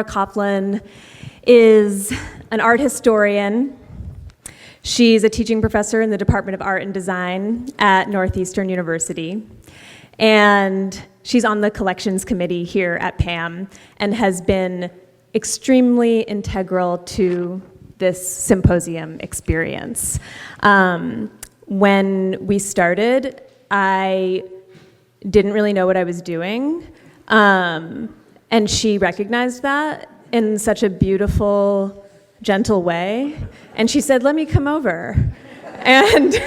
Maura Coplin is an art historian. She's a teaching professor in the Department of Art and Design at Northeastern University. And she's on the collections committee here at PAM and has been extremely integral to this symposium experience. When we started, I didn't really know what I was doing, and she recognized that in such a beautiful, gentle way, and she said, "Let me come over, and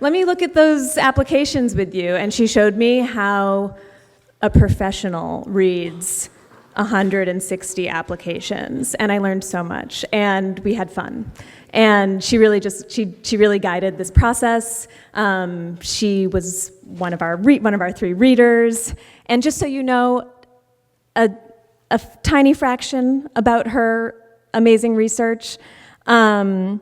let me look at those applications with you," and she showed me how a professional reads 160 applications, and I learned so much, and we had fun. And she really she really guided this process. She was one of our 3 readers, and just so you know, a tiny fraction about her amazing research. Her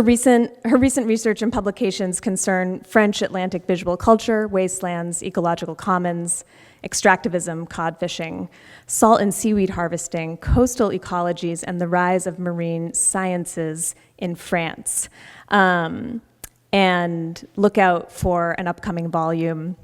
recent research and publications concern French Atlantic visual culture, wastelands, ecological commons, extractivism, cod fishing, salt and seaweed harvesting, coastal ecologies, and the rise of marine sciences in France. And look out for an upcoming volume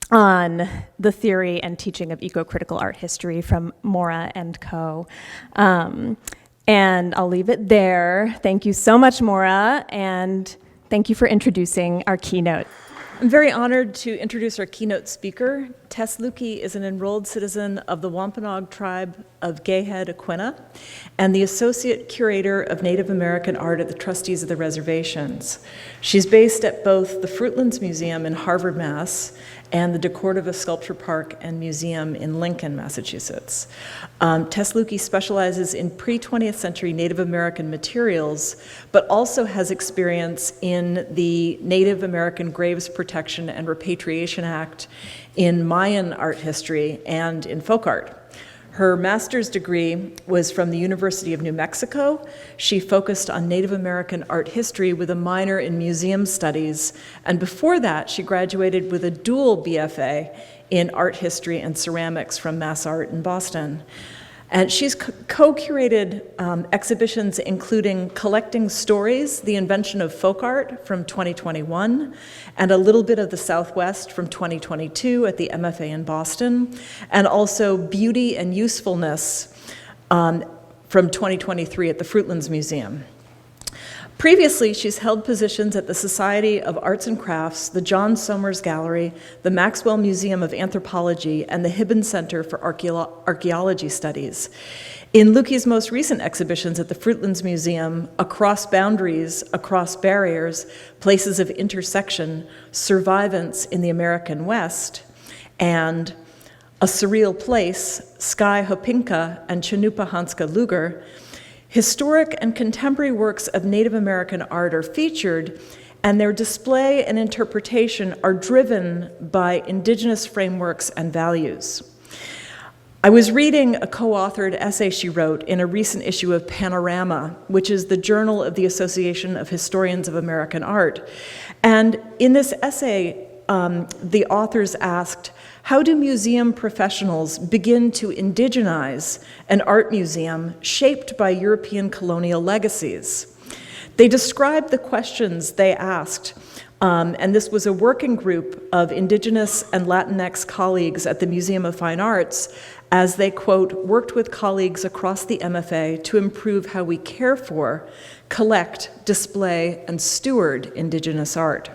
on the theory and teaching of eco-critical art history from Maura and Co. And I'll leave it there. Thank you so much, Maura, and thank you for introducing our keynote. I'm very honored to introduce our keynote speaker. Tess Lukey is an enrolled citizen of the Wampanoag tribe of Gayhead, Aquinnah, and the Associate Curator of Native American Art at the Trustees of the Reservations. She's based at both the Fruitlands Museum in Harvard, Mass., and the deCordova Sculpture Park and Museum in Lincoln, Massachusetts. Tess Lukey specializes in pre-20th century Native American materials, but also has experience in the Native American Graves Protection and Repatriation Act, in Mayan art history, and in folk art. Her master's degree was from the University of New Mexico. She focused on Native American art history with a minor in museum studies, and before that, she graduated with a dual BFA in art history and ceramics from MassArt in Boston. And she's co-curated exhibitions including Collecting Stories, the Invention of Folk Art from 2021, and A Little Bit of the Southwest from 2022 at the MFA in Boston, and also Beauty and Usefulness from 2023 at the Fruitlands Museum. Previously, she's held positions at the Society of Arts and Crafts, the John Sommers Gallery, the Maxwell Museum of Anthropology, and the Hibben Center for Archaeology Studies. In Lukey's most recent exhibitions at the Fruitlands Museum, Across Boundaries, Across Barriers, Places of Intersection, Survivance in the American West, and A Surreal Place, Sky Hopinka and Chanupa Hanska Luger, historic and contemporary works of Native American art are featured, and their display and interpretation are driven by indigenous frameworks and values. I was reading a co-authored essay she wrote in a recent issue of Panorama, which is the journal of the Association of Historians of American Art. And in this essay, the authors asked, how do museum professionals begin to indigenize an art museum shaped by European colonial legacies? They described the questions they asked, and this was a working group of Indigenous and Latinx colleagues at the Museum of Fine Arts as they, quote, worked with colleagues across the MFA to improve how we care for, collect, display, and steward Indigenous art.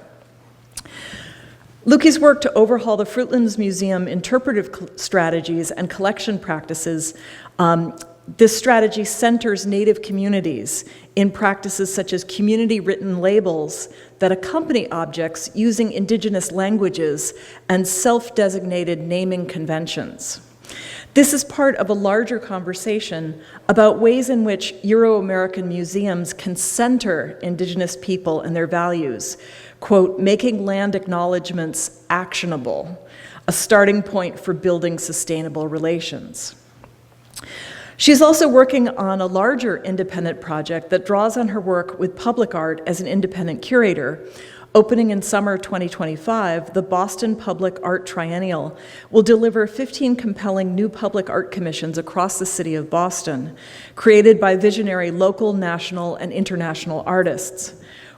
Lukey's work to overhaul the Fruitlands Museum interpretive strategies and collection practices, this strategy centers Native communities in practices such as community-written labels that accompany objects using Indigenous languages and self-designated naming conventions. This is part of a larger conversation about ways in which Euro-American museums can center Indigenous people and their values, quote, making land acknowledgements actionable, a starting point for building sustainable relations. She's also working on a larger independent project that draws on her work with public art as an independent curator, Opening in summer 2025, the Boston Public Art Triennial will deliver 15 compelling new public art commissions across the city of Boston, created by visionary local, national, and international artists.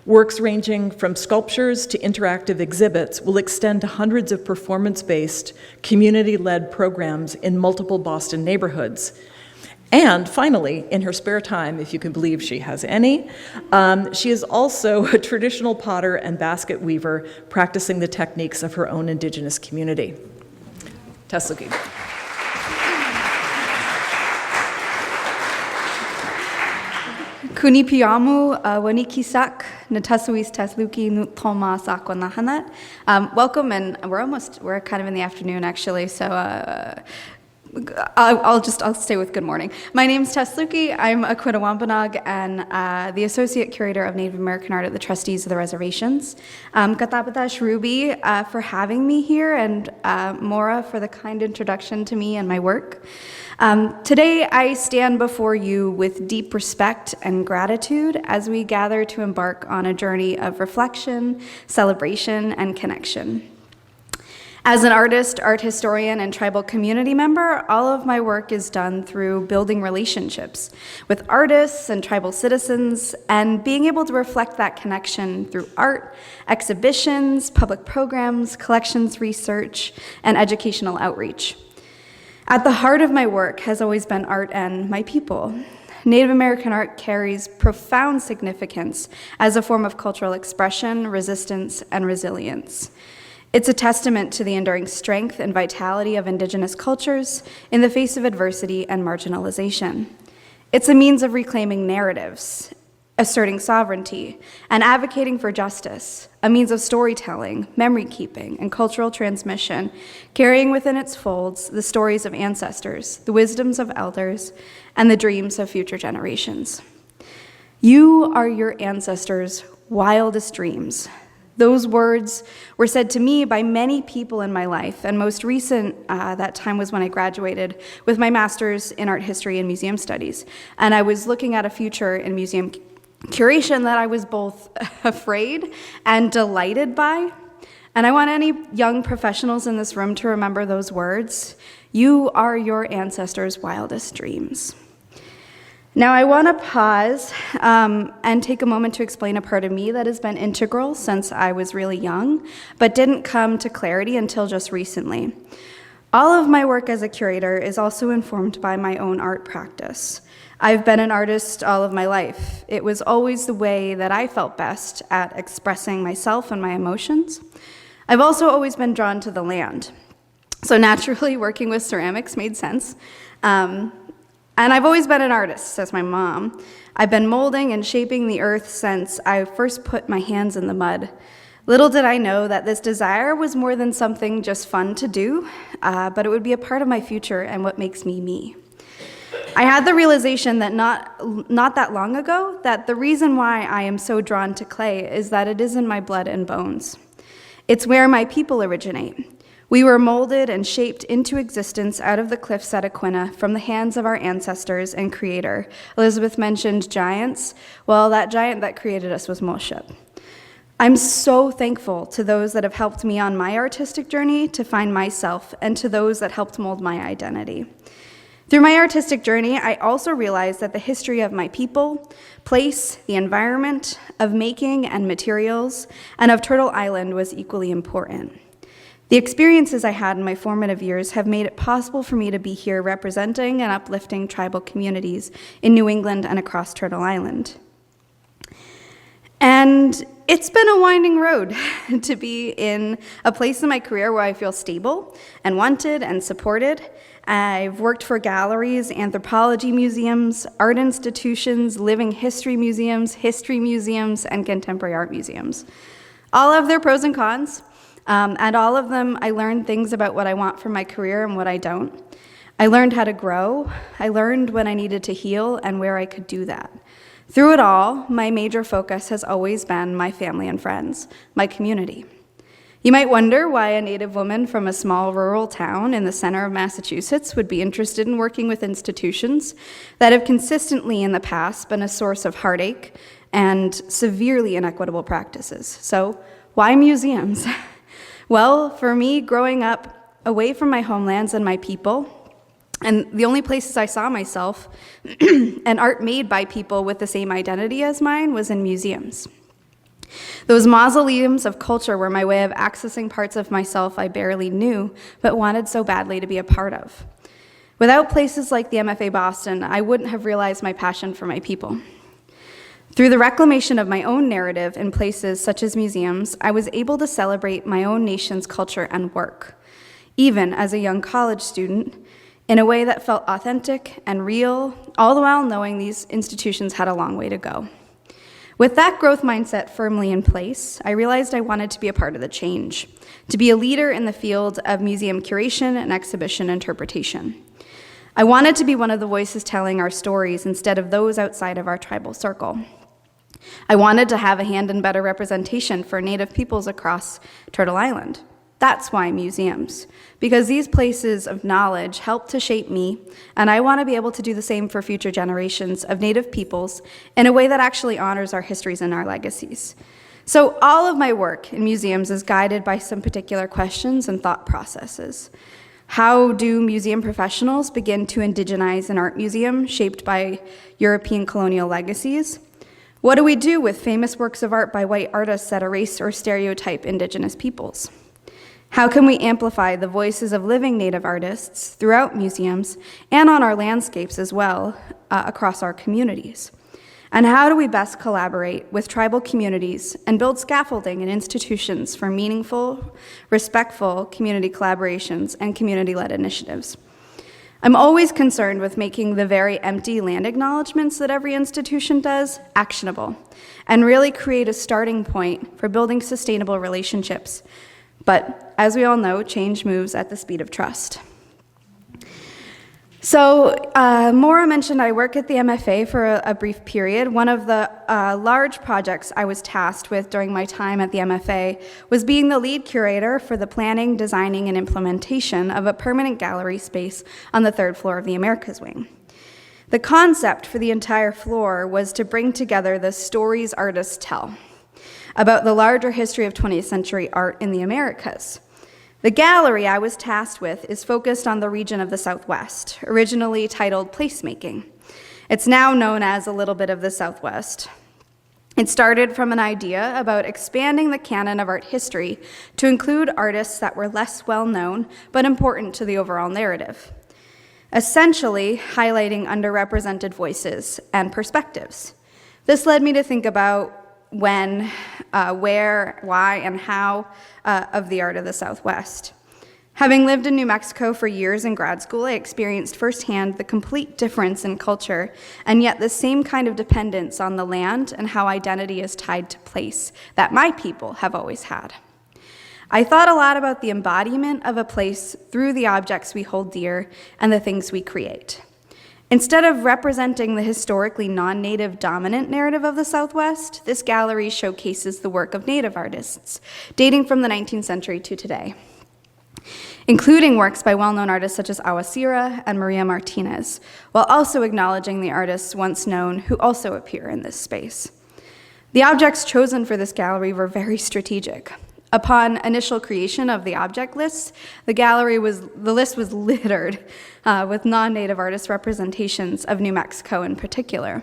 Works ranging from sculptures to interactive exhibits will extend to hundreds of performance-based, community-led programs in multiple Boston neighborhoods. And finally, in her spare time, if you can believe she has any, she is also a traditional potter and basket weaver, practicing the techniques of her own indigenous community. Tess Lukey. Kunipiamu, wanikisak, natasuis Tess Lukey, nutoma sakwanlahanat. Welcome, and we're kind of in the afternoon actually, so I'll stay with good morning. My name's Tess Lukey. I'm Aquinnah Wampanoag and the Associate Curator of Native American Art at the Trustees of the Reservations. Katapatash Ruby for having me here, and Maura for the kind introduction to me and my work. Today I stand before you with deep respect and gratitude as we gather to embark on a journey of reflection, celebration, and connection. As an artist, art historian, and tribal community member, all of my work is done through building relationships with artists and tribal citizens, and being able to reflect that connection through art, exhibitions, public programs, collections research, and educational outreach. At the heart of my work has always been art and my people. Native American art carries profound significance as a form of cultural expression, resistance, and resilience. It's a testament to the enduring strength and vitality of Indigenous cultures in the face of adversity and marginalization. It's a means of reclaiming narratives, asserting sovereignty, and advocating for justice, a means of storytelling, memory keeping, and cultural transmission, carrying within its folds the stories of ancestors, the wisdoms of elders, and the dreams of future generations. You are your ancestors' wildest dreams. Those words were said to me by many people in my life, and most recent, that time was when I graduated with my master's in art history and museum studies. And I was looking at a future in museum curation that I was both afraid and delighted by. And I want any young professionals in this room to remember those words. You are your ancestors' wildest dreams. Now I want to pause and take a moment to explain a part of me that has been integral since I was really young, but didn't come to clarity until just recently. All of my work as a curator is also informed by my own art practice. I've been an artist all of my life. It was always the way that I felt best at expressing myself and my emotions. I've also always been drawn to the land. So naturally, working with ceramics made sense. And I've always been an artist, says my mom. I've been molding and shaping the earth since I first put my hands in the mud. Little did I know that this desire was more than something just fun to do, but it would be a part of my future and what makes me me. I had the realization that not that long ago, that the reason why I am so drawn to clay is that it is in my blood and bones. It's where my people originate. We were molded and shaped into existence out of the cliffs at Aquinnah from the hands of our ancestors and Creator. Elizabeth mentioned giants. Well, that giant that created us was Moshe. I'm so thankful to those that have helped me on my artistic journey to find myself, and to those that helped mold my identity. Through my artistic journey, I also realized that the history of my people, place, the environment, of making and materials, and of Turtle Island was equally important. The experiences I had in my formative years have made it possible for me to be here representing and uplifting tribal communities in New England and across Turtle Island. And it's been a winding road to be in a place in my career where I feel stable and wanted and supported. I've worked for galleries, anthropology museums, art institutions, living history museums, and contemporary art museums. All have their pros and cons. And all of them, I learned things about what I want for my career and what I don't. I learned how to grow. I learned when I needed to heal and where I could do that. Through it all, my major focus has always been my family and friends, my community. You might wonder why a Native woman from a small rural town in the center of Massachusetts would be interested in working with institutions that have consistently in the past been a source of heartache and severely inequitable practices. So, Why museums? Well, for me, growing up away from my homelands and my people, and the only places I saw myself and art made by people with the same identity as mine was in museums. Those mausoleums of culture were my way of accessing parts of myself I barely knew, but wanted so badly to be a part of. Without places like the MFA Boston, I wouldn't have realized my passion for my people. Through the reclamation of my own narrative in places such as museums, I was able to celebrate my own nation's culture and work, even as a young college student, in a way that felt authentic and real, all the while knowing these institutions had a long way to go. With that growth mindset firmly in place, I realized I wanted to be a part of the change, to be a leader in the field of museum curation and exhibition interpretation. I wanted to be one of the voices telling our stories instead of those outside of our tribal circle. I wanted to have a hand in better representation for Native peoples across Turtle Island. That's why museums, because these places of knowledge help to shape me, and I want to be able to do the same for future generations of Native peoples in a way that actually honors our histories and our legacies. So all of my work in museums is guided by some particular questions and thought processes. How do museum professionals begin to indigenize an art museum shaped by European colonial legacies? What do we do with famous works of art by white artists that erase or stereotype Indigenous peoples? How can we amplify the voices of living Native artists throughout museums and on our landscapes as well across our communities? And how do we best collaborate with tribal communities and build scaffolding and institutions for meaningful, respectful community collaborations and community-led initiatives? I'm always concerned with making the very empty land acknowledgements that every institution does actionable and really create a starting point for building sustainable relationships. But as we all know, change moves at the speed of trust. So Maura mentioned I work at the MFA for a brief period. One of the large projects I was tasked with during my time at the MFA was being the lead curator for the planning, designing, and implementation of a permanent gallery space on the 3rd floor of the Americas Wing. The concept for the entire floor was to bring together the stories artists tell about the larger history of 20th century art in the Americas. The gallery I was tasked with is focused on the region of the Southwest, originally titled Placemaking. It's now known as a little bit of the Southwest. It started from an idea about expanding the canon of art history to include artists that were less well known but important to the overall narrative, essentially highlighting underrepresented voices and perspectives. This led me to think about when, where, why, and how of the art of the Southwest. Having lived in New Mexico for years in grad school, I experienced firsthand the complete difference in culture and yet the same kind of dependence on the land and how identity is tied to place that my people have always had. I thought a lot about the embodiment of a place through the objects we hold dear and the things we create. Instead of representing the historically non-Native dominant narrative of the Southwest, this gallery showcases the work of Native artists, dating from the 19th century to today, including works by well-known artists such as Awasira and Maria Martinez, while also acknowledging the artists once known who also appear in this space. The objects chosen for this gallery were very strategic. Upon initial creation of the object lists, the list was littered with non-Native artist representations of New Mexico in particular.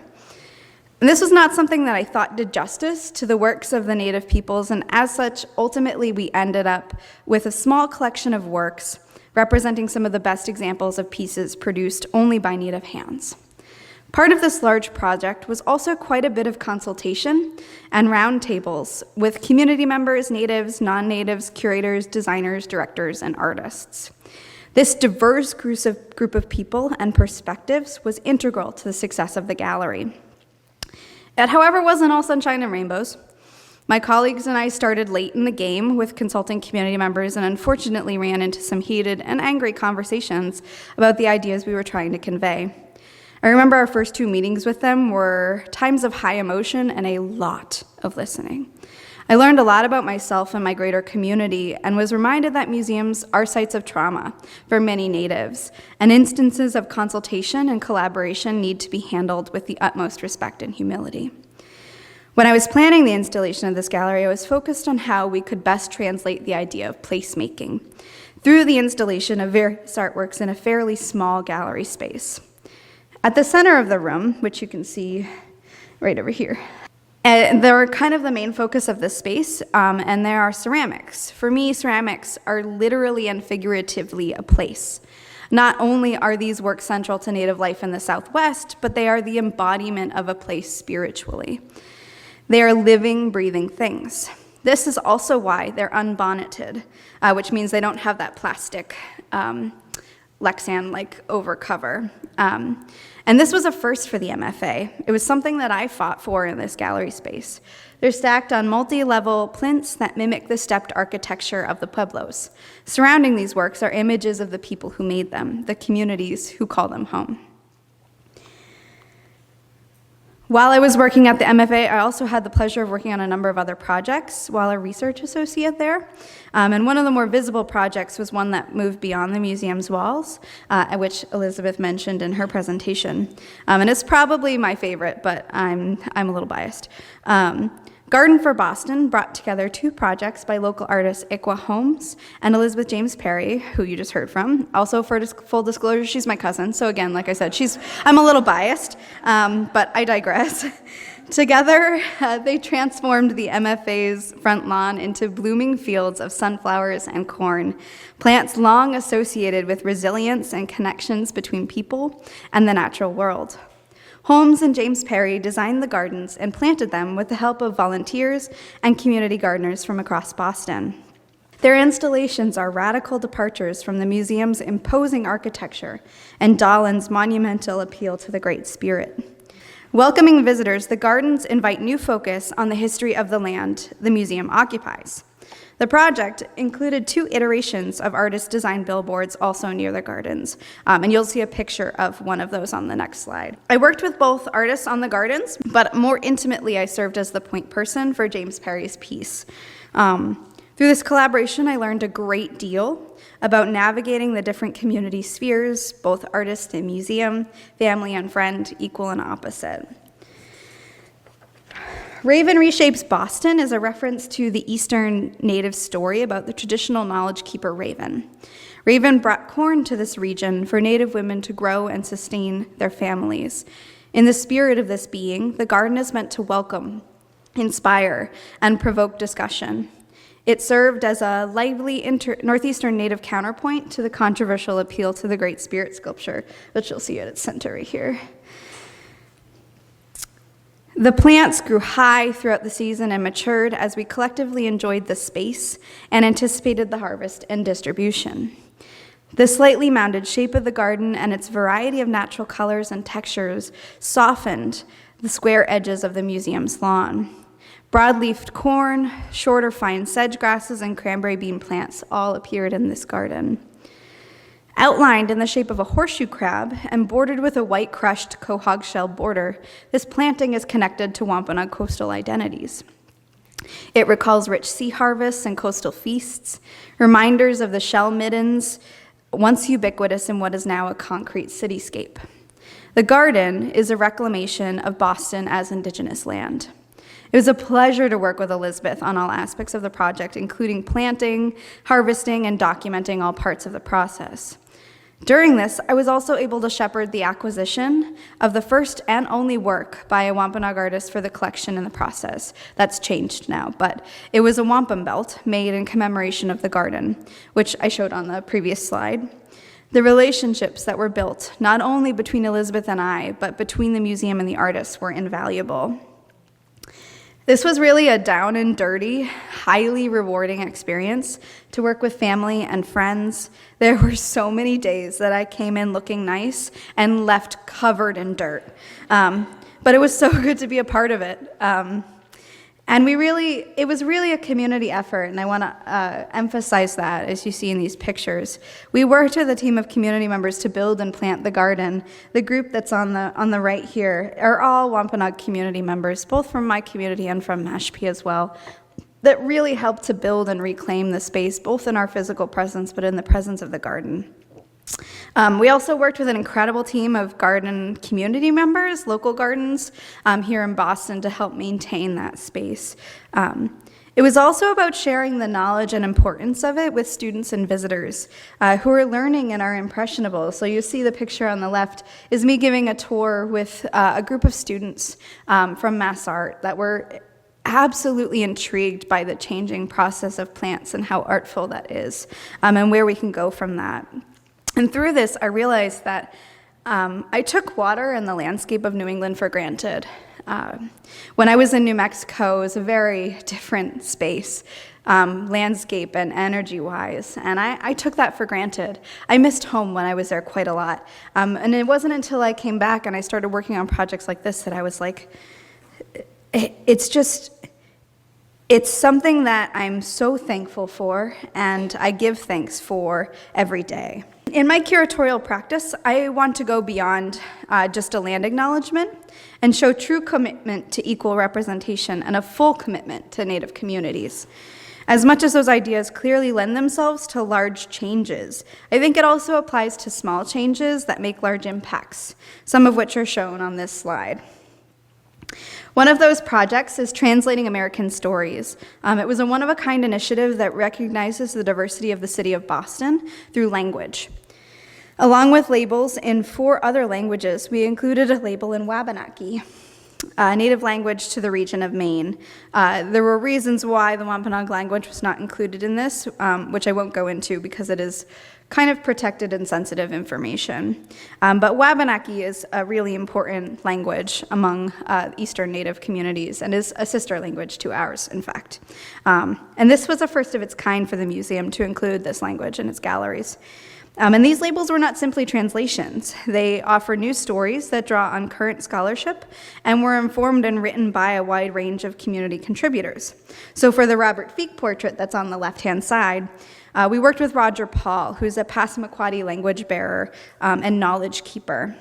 And this was not something that I thought did justice to the works of the Native peoples, and as such, ultimately we ended up with a small collection of works representing some of the best examples of pieces produced only by Native hands. Part of this large project was also quite a bit of consultation and roundtables with community members, natives, non-natives, curators, designers, directors, and artists. This diverse group of people and perspectives was integral to the success of the gallery. It, however, wasn't all sunshine and rainbows. My colleagues and I started late in the game with consulting community members and unfortunately ran into some heated and angry conversations about the ideas we were trying to convey. I remember our first 2 meetings with them were times of high emotion and a lot of listening. I learned a lot about myself and my greater community and was reminded that museums are sites of trauma for many Natives, and instances of consultation and collaboration need to be handled with the utmost respect and humility. When I was planning the installation of this gallery, I was focused on how we could best translate the idea of placemaking through the installation of various artworks in a fairly small gallery space. At the center of the room, which you can see right over here, they're kind of the main focus of this space, and there are ceramics. For me, ceramics are literally and figuratively a place. Not only are these works central to Native life in the Southwest, but they are the embodiment of a place spiritually. They are living, breathing things. This is also why they're unbonneted, which means they don't have that plastic Lexan-like overcover. And this was a first for the MFA. It was something that I fought for in this gallery space. They're stacked on multi-level plinths that mimic the stepped architecture of the pueblos. Surrounding these works are images of the people who made them, the communities who call them home. While I was working at the MFA, I also had the pleasure of working on a number of other projects while a research associate there. And one of the more visible projects was one that moved beyond the museum's walls, which Elizabeth mentioned in her presentation. And it's probably my favorite, but I'm a little biased. Garden for Boston brought together two projects by local artist Iqua Holmes and Elizabeth James Perry, who you just heard from. Also, for full disclosure, she's my cousin. So again, like I said, I'm a little biased, but I digress. Together, they transformed the MFA's front lawn into blooming fields of sunflowers and corn, plants long associated with resilience and connections between people and the natural world. Holmes and James Perry designed the gardens and planted them with the help of volunteers and community gardeners from across Boston. Their installations are radical departures from the museum's imposing architecture and Dahlin's monumental appeal to the Great Spirit. Welcoming visitors, the gardens invite new focus on the history of the land the museum occupies. The project included 2 iterations of artist-designed billboards also near the gardens, and you'll see a picture of one of those on the next slide. I worked with both artists on the gardens, but more intimately, I served as the point person for James Perry's piece. Through this collaboration, I learned a great deal about navigating the different community spheres, both artist and museum, family and friend, equal and opposite. Raven Reshapes Boston is a reference to the Eastern Native story about the traditional knowledge keeper Raven. Raven brought corn to this region for Native women to grow and sustain their families. In the spirit of this being, the garden is meant to welcome, inspire, and provoke discussion. It served as a lively Northeastern Native counterpoint to the controversial appeal to the Great Spirit sculpture, which you'll see at its center right here. The plants grew high throughout the season and matured as we collectively enjoyed the space and anticipated the harvest and distribution. The slightly mounded shape of the garden and its variety of natural colors and textures softened the square edges of the museum's lawn. Broad-leafed corn, shorter fine sedge grasses, and cranberry bean plants all appeared in this garden. Outlined in the shape of a horseshoe crab and bordered with a white crushed quahog shell border, this planting is connected to Wampanoag coastal identities. It recalls rich sea harvests and coastal feasts, reminders of the shell middens, once ubiquitous in what is now a concrete cityscape. The garden is a reclamation of Boston as Indigenous land. It was a pleasure to work with Elizabeth on all aspects of the project, including planting, harvesting, and documenting all parts of the process. During this, I was also able to shepherd the acquisition of the first and only work by a Wampanoag artist for the collection in the process. That's changed now, but it was a wampum belt made in commemoration of the garden, which I showed on the previous slide. The relationships that were built, not only between Elizabeth and I, but between the museum and the artists, were invaluable. This was really a down and dirty, highly rewarding experience to work with family and friends. There were so many days that I came in looking nice and left covered in dirt. But it was so good to be a part of it. And it was really a community effort, and I want to emphasize that as you see in these pictures. We worked with a team of community members to build and plant the garden. The group that's on the right here are all Wampanoag community members, both from my community and from Mashpee as well, that really helped to build and reclaim the space, both in our physical presence, but in the presence of the garden. We also worked with an incredible team of garden community members, local gardens here in Boston, to help maintain that space. It was also about sharing the knowledge and importance of it with students and visitors who are learning and are impressionable. So you see the picture on the left is me giving a tour with a group of students from MassArt that were absolutely intrigued by the changing process of plants and how artful that is, and where we can go from that. And through this, I realized that I took water and the landscape of New England for granted. When I was in New Mexico, it was a very different space, landscape and energy-wise, and I took that for granted. I missed home when I was there quite a lot, and it wasn't until I came back and I started working on projects like this that I was like, it's something that I'm so thankful for, and I give thanks for every day. In my curatorial practice, I want to go beyond just a land acknowledgement and show true commitment to equal representation and a full commitment to Native communities. As much as those ideas clearly lend themselves to large changes, I think it also applies to small changes that make large impacts, some of which are shown on this slide. One of those projects is Translating American Stories. It was a one-of-a-kind initiative that recognizes the diversity of the city of Boston through language. Along with labels in 4 other languages, we included a label in Wampanoag, a native language to the region of Maine. There were reasons why the Wampanoag language was not included in this, which I won't go into because it is kind of protected and sensitive information. But Wampanoag is a really important language among Eastern Native communities and is a sister language to ours, in fact. And this was a first of its kind for the museum to include this language in its galleries. And these labels were not simply translations. They offer new stories that draw on current scholarship and were informed and written by a wide range of community contributors. So for the Robert Feek portrait that's on the left-hand side, we worked with Roger Paul, who's a Passamaquoddy language bearer and knowledge keeper.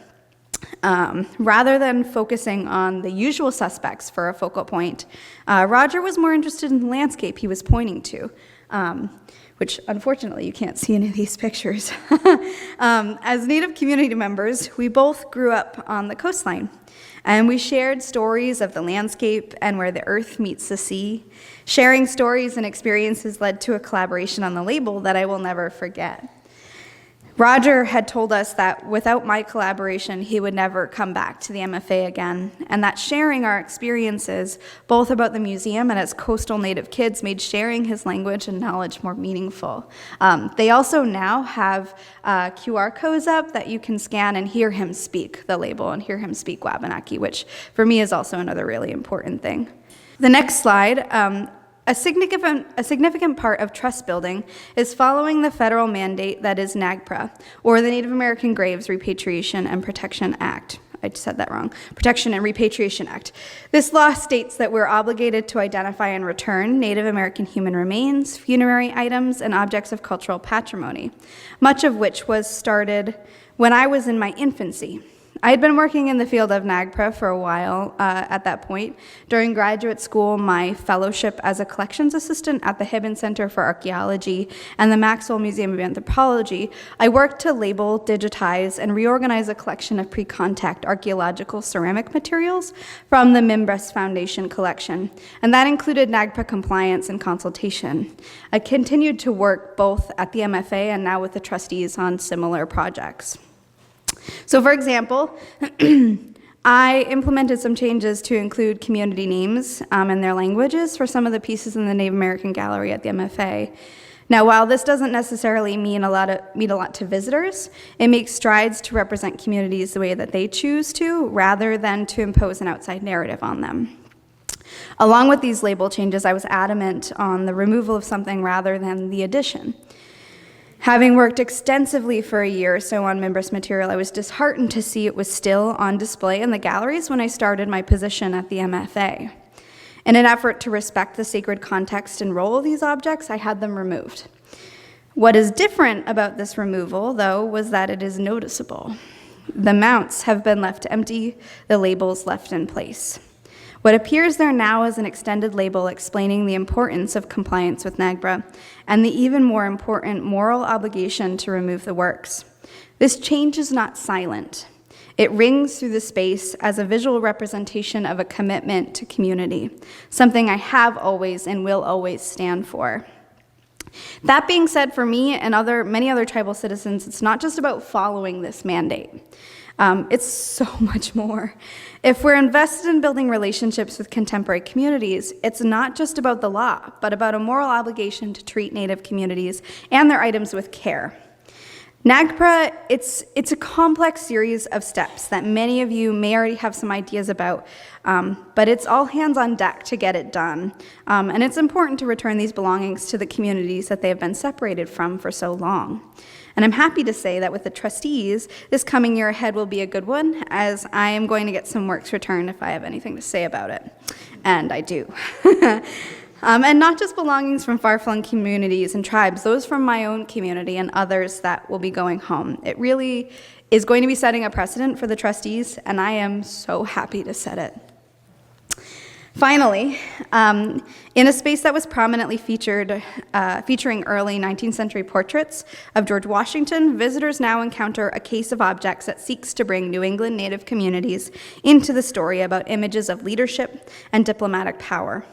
Rather than focusing on the usual suspects for a focal point, Roger was more interested in the landscape he was pointing to, which unfortunately you can't see any of these pictures. As Native community members, we both grew up on the coastline, and we shared stories of the landscape and where the earth meets the sea. Sharing stories and experiences led to a collaboration on the label that I will never forget. Roger had told us that without my collaboration, he would never come back to the MFA again, and that sharing our experiences, both about the museum and as coastal Native kids, made sharing his language and knowledge more meaningful. They also now have QR codes up that you can scan and hear him speak the label and hear him speak Wabanaki, which for me is also another really important thing. The next slide, a significant part of trust building is following the federal mandate that is NAGPRA, or the Native American Graves Repatriation and Protection Act. I said that wrong. Protection and Repatriation Act. This law states that we're obligated to identify and return Native American human remains, funerary items, and objects of cultural patrimony, much of which was started when I was in my infancy. I had been working in the field of NAGPRA for a while at that point. During graduate school, my fellowship as a collections assistant at the Hibben Center for Archaeology and the Maxwell Museum of Anthropology, I worked to label, digitize, and reorganize a collection of pre-contact archaeological ceramic materials from the Mimbres Foundation collection, and that included NAGPRA compliance and consultation. I continued to work both at the MFA and now with the trustees on similar projects. So for example, I implemented some changes to include community names and their languages for some of the pieces in the Native American Gallery at the MFA. Now, while this doesn't necessarily mean a lot to visitors, it makes strides to represent communities the way that they choose to, rather than to impose an outside narrative on them. Along with these label changes, I was adamant on the removal of something rather than the addition. Having worked extensively for a year or so on Mimbres material, I was disheartened to see it was still on display in the galleries when I started my position at the MFA. In an effort to respect the sacred context and role of these objects, I had them removed. What is different about this removal, though, was that it is noticeable. The mounts have been left empty, the labels left in place. What appears there now is an extended label explaining the importance of compliance with NAGPRA and the even more important moral obligation to remove the works. This change is not silent. It rings through the space as a visual representation of a commitment to community, something I have always and will always stand for. That being said, for me and many other tribal citizens, it's not just about following this mandate. It's so much more. If we're invested in building relationships with contemporary communities, it's not just about the law, but about a moral obligation to treat Native communities and their items with care. NAGPRA, it's a complex series of steps that many of you may already have some ideas about, but it's all hands on deck to get it done. And it's important to return these belongings to the communities that they have been separated from for so long. And I'm happy to say that with the trustees, this coming year ahead will be a good one, as I am going to get some works returned if I have anything to say about it. And I do. And not just belongings from far-flung communities and tribes, those from my own community and others that will be going home. It really is going to be setting a precedent for the trustees, and I am so happy to set it. Finally, in a space that was prominently featuring early 19th century portraits of George Washington, visitors now encounter a case of objects that seeks to bring New England Native communities into the story about images of leadership and diplomatic power.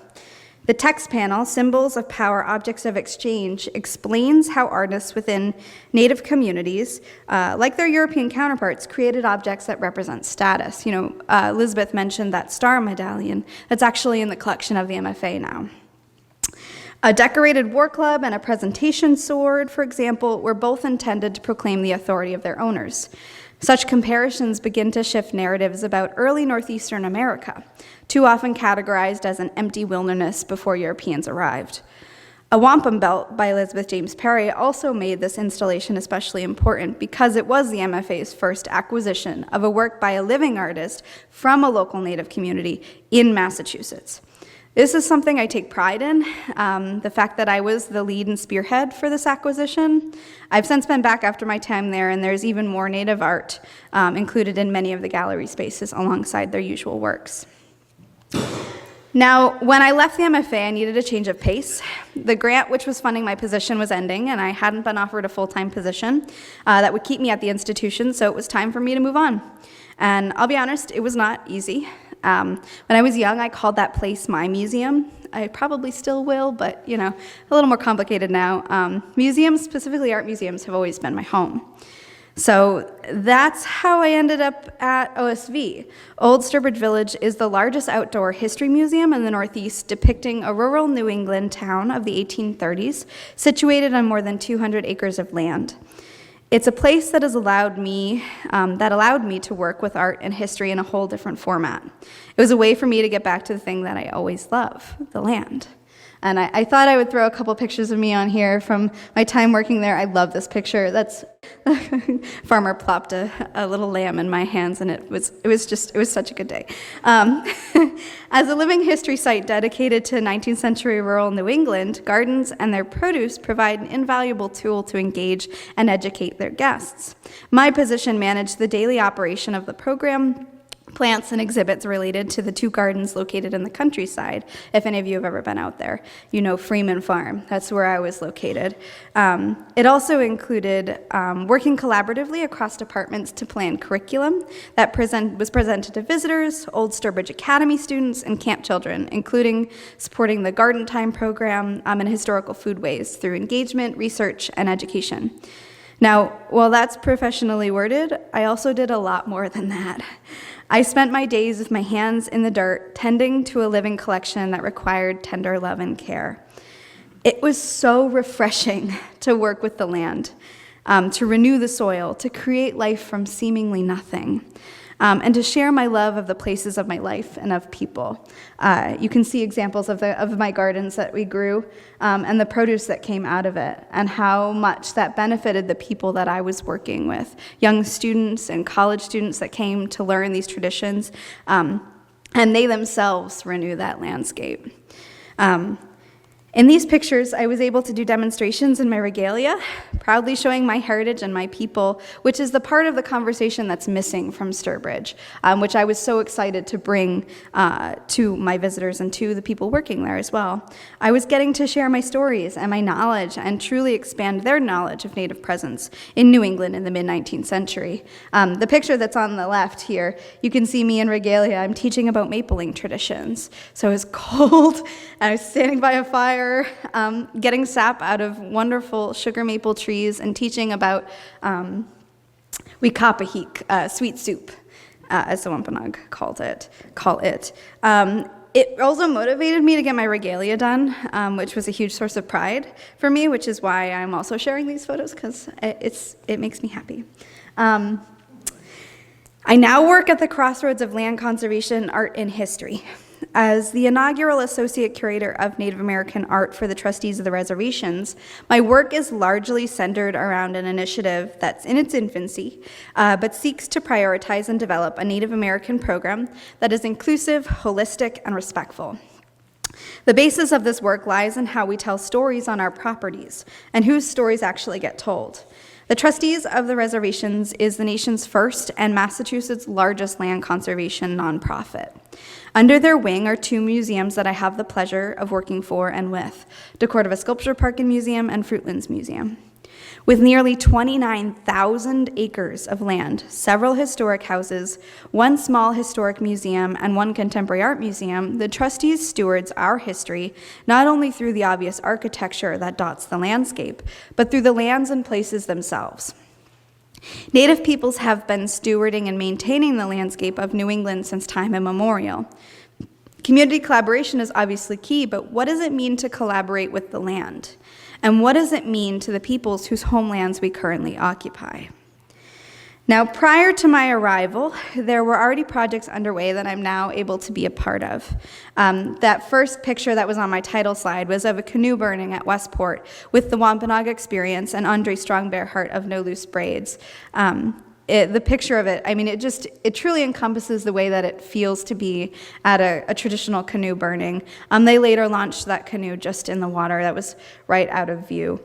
The text panel, Symbols of Power, Objects of Exchange, explains how artists within Native communities, like their European counterparts, created objects that represent status. Elizabeth mentioned that star medallion that's actually in the collection of the MFA now. A decorated war club and a presentation sword, for example, were both intended to proclaim the authority of their owners. Such comparisons begin to shift narratives about early northeastern America, too often categorized as an empty wilderness before Europeans arrived. A wampum belt by Elizabeth James Perry also made this installation especially important because it was the MFA's first acquisition of a work by a living artist from a local Native community in Massachusetts. This is something I take pride in, the fact that I was the lead and spearhead for this acquisition. I've since been back after my time there, and there's even more Native art included in many of the gallery spaces alongside their usual works. Now, when I left the MFA, I needed a change of pace. The grant which was funding my position was ending, and I hadn't been offered a full-time position that would keep me at the institution, so it was time for me to move on. And I'll be honest, it was not easy. When I was young, I called that place my museum. I probably still will, but, a little more complicated now. Museums, specifically art museums, have always been my home. So that's how I ended up at OSV. Old Sturbridge Village is the largest outdoor history museum in the Northeast, depicting a rural New England town of the 1830s, situated on more than 200 acres of land. It's a place that allowed me to work with art and history in a whole different format. It was a way for me to get back to the thing that I always love, the land. And I thought I would throw a couple pictures of me on here from my time working there. I love this picture. That's farmer plopped a little lamb in my hands, and it was such a good day. As a living history site dedicated to 19th century rural New England, gardens and their produce provide an invaluable tool to engage and educate their guests. My position managed the daily operation of the program, plants and exhibits related to the two gardens located in the countryside. If any of you have ever been out there, Freeman Farm. That's where I was located. It also included working collaboratively across departments to plan curriculum that was presented to visitors, Old Sturbridge Academy students, and camp children, including supporting the Garden Time program and historical foodways through engagement, research, and education. Now, while that's professionally worded, I also did a lot more than that. I spent my days with my hands in the dirt, tending to a living collection that required tender love and care. It was so refreshing to work with the land, to renew the soil, to create life from seemingly nothing, and to share my love of the places of my life and of people. You can see examples of my gardens that we grew and the produce that came out of it, and how much that benefited the people that I was working with, young students and college students that came to learn these traditions, and they themselves renew that landscape. In these pictures, I was able to do demonstrations in my regalia, proudly showing my heritage and my people, which is the part of the conversation that's missing from Sturbridge, which I was so excited to bring to my visitors and to the people working there as well. I was getting to share my stories and my knowledge and truly expand their knowledge of Native presence in New England in the mid-19th century. The picture that's on the left here, you can see me in regalia. I'm teaching about mapling traditions. So it was cold, and I was standing by a fire, getting sap out of wonderful sugar maple trees and teaching about wikapahik, sweet soup, as the Wampanoag call it. It also motivated me to get my regalia done, which was a huge source of pride for me, which is why I'm also sharing these photos, because it makes me happy. I now work at the crossroads of land conservation, art, and history. As the inaugural Associate Curator of Native American Art for the Trustees of the Reservations, my work is largely centered around an initiative that's in its infancy, but seeks to prioritize and develop a Native American program that is inclusive, holistic, and respectful. The basis of this work lies in how we tell stories on our properties and whose stories actually get told. The Trustees of the Reservations is the nation's first and Massachusetts' largest land conservation nonprofit. Under their wing are two museums that I have the pleasure of working for and with, deCordova Sculpture Park and Museum and Fruitlands Museum. With nearly 29,000 acres of land, several historic houses, one small historic museum, and one contemporary art museum, the Trustees stewards our history not only through the obvious architecture that dots the landscape, but through the lands and places themselves. Native peoples have been stewarding and maintaining the landscape of New England since time immemorial. Community collaboration is obviously key, but what does it mean to collaborate with the land? And what does it mean to the peoples whose homelands we currently occupy? Now, prior to my arrival, there were already projects underway that I'm now able to be a part of. That first picture that was on my title slide was of a canoe burning at Westport with the Wampanoag experience and Andre Strongbear of No Loose Braids. The picture of it, I mean, it truly encompasses the way that it feels to be at a traditional canoe burning. They later launched that canoe just in the water that was right out of view.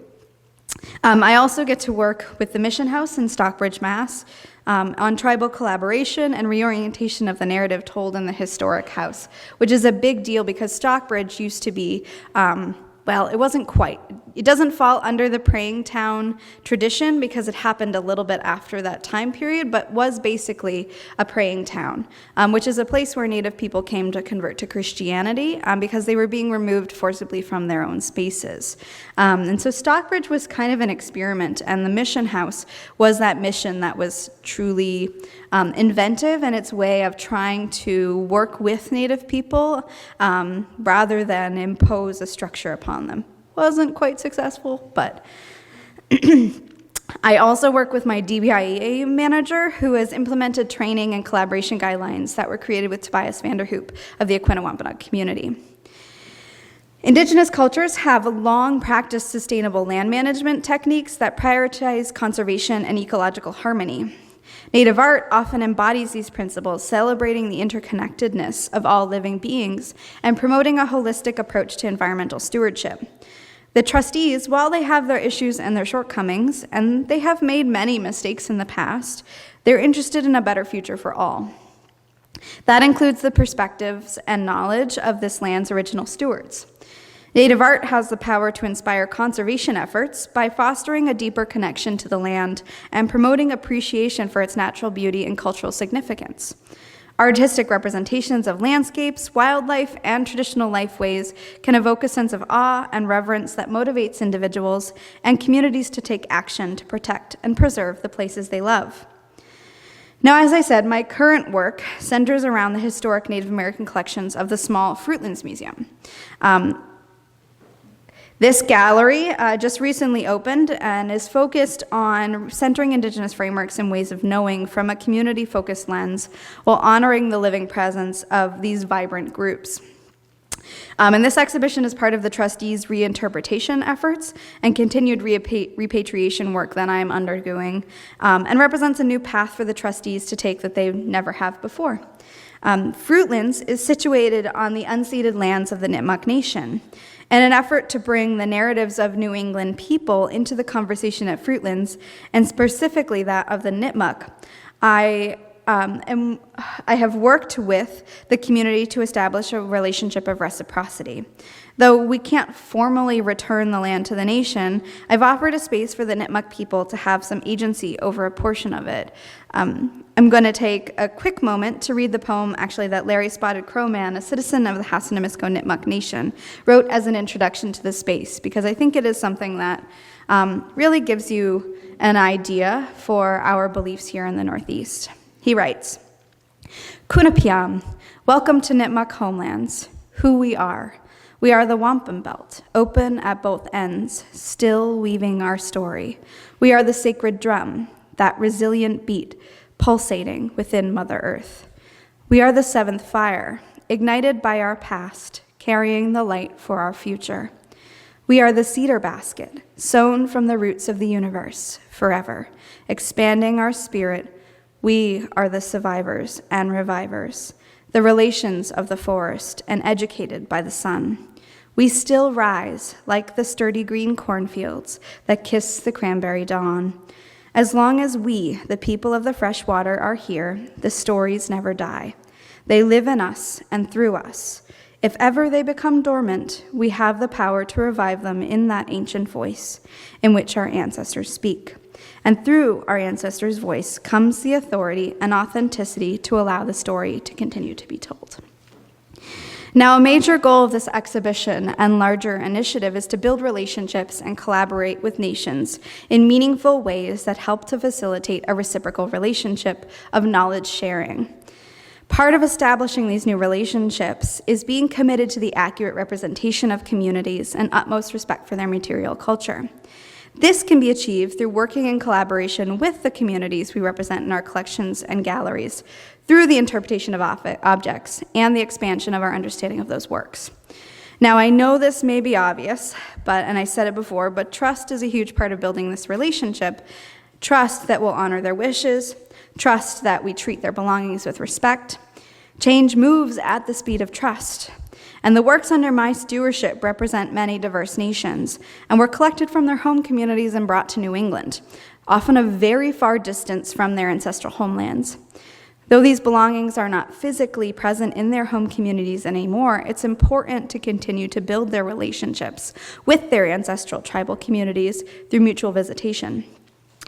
I also get to work with the Mission House in Stockbridge, Mass, on tribal collaboration and reorientation of the narrative told in the historic house, which is a big deal because Stockbridge used to be, well, it wasn't quite. It doesn't fall under the praying town tradition because it happened a little bit after that time period, but was basically a praying town, which is a place where Native people came to convert to Christianity because they were being removed forcibly from their own spaces. And so Stockbridge was kind of an experiment, and the Mission House was that mission that was truly inventive in its way of trying to work with Native people rather than impose a structure upon them. Wasn't quite successful, but I also work with my DBIA manager, who has implemented training and collaboration guidelines that were created with Tobias Vanderhoop of the Aquinnah Wampanoag community. Indigenous cultures have long practiced sustainable land management techniques that prioritize conservation and ecological harmony. Native art often embodies these principles, celebrating the interconnectedness of all living beings and promoting a holistic approach to environmental stewardship. The trustees, while they have their issues and their shortcomings, and they have made many mistakes in the past, they're interested in a better future for all. That includes the perspectives and knowledge of this land's original stewards. Native art has the power to inspire conservation efforts by fostering a deeper connection to the land and promoting appreciation for its natural beauty and cultural significance. Artistic representations of landscapes, wildlife, and traditional lifeways can evoke a sense of awe and reverence that motivates individuals and communities to take action to protect and preserve the places they love. Now, as I said, my current work centers around the historic Native American collections of the small Fruitlands Museum. This gallery just recently opened and is focused on centering Indigenous frameworks and ways of knowing from a community-focused lens while honoring the living presence of these vibrant groups. And this exhibition is part of the trustees' reinterpretation efforts and continued repatriation work that I'm undergoing and represents a new path for the trustees to take that they never have before. Fruitlands is situated on the unceded lands of the Nipmuc Nation. In an effort to bring the narratives of New England people into the conversation at Fruitlands, and specifically that of the Nipmuc, I have worked with the community to establish a relationship of reciprocity. Though we can't formally return the land to the nation, I've offered a space for the Nipmuc people to have some agency over a portion of it. I'm going to take a quick moment to read the poem, actually, that Larry Spotted Crowman, a citizen of the Hassanamisko Nipmuc Nation, wrote as an introduction to the space, because I think it is something that really gives you an idea for our beliefs here in the Northeast. He writes, Quinnipiac, welcome to Nipmuc homelands, who we are. We are the wampum belt, open at both ends, still weaving our story. We are the sacred drum, that resilient beat, pulsating within Mother Earth. We are the seventh fire, ignited by our past, carrying the light for our future. We are the cedar basket, sown from the roots of the universe, forever, expanding our spirit. We are the survivors and revivers, the relations of the forest and educated by the sun. We still rise like the sturdy green cornfields that kiss the cranberry dawn. As long as we, the people of the fresh water, are here, the stories never die. They live in us and through us. If ever they become dormant, we have the power to revive them in that ancient voice in which our ancestors speak. And through our ancestors' voice comes the authority and authenticity to allow the story to continue to be told. Now, a major goal of this exhibition and larger initiative is to build relationships and collaborate with nations in meaningful ways that help to facilitate a reciprocal relationship of knowledge sharing. Part of establishing these new relationships is being committed to the accurate representation of communities and utmost respect for their material culture. This can be achieved through working in collaboration with the communities we represent in our collections and galleries, through the interpretation of objects and the expansion of our understanding of those works. Now, I know this may be obvious, and I said it before, but trust is a huge part of building this relationship. Trust that we'll honor their wishes, trust that we treat their belongings with respect. Change moves at the speed of trust. And the works under my stewardship represent many diverse nations, and were collected from their home communities and brought to New England, often a very far distance from their ancestral homelands. Though these belongings are not physically present in their home communities anymore, it's important to continue to build their relationships with their ancestral tribal communities through mutual visitation.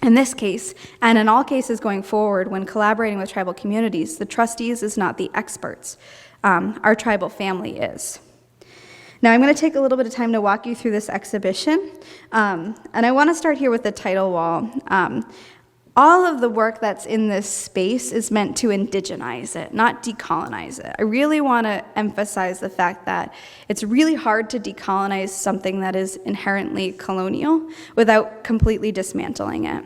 In this case, and in all cases going forward when collaborating with tribal communities, the trustees is not the experts. Our tribal family is. Now, I'm going to take a little bit of time to walk you through this exhibition, and I want to start here with the title wall. All of the work that's in this space is meant to indigenize it, not decolonize it. I really want to emphasize the fact that it's really hard to decolonize something that is inherently colonial without completely dismantling it.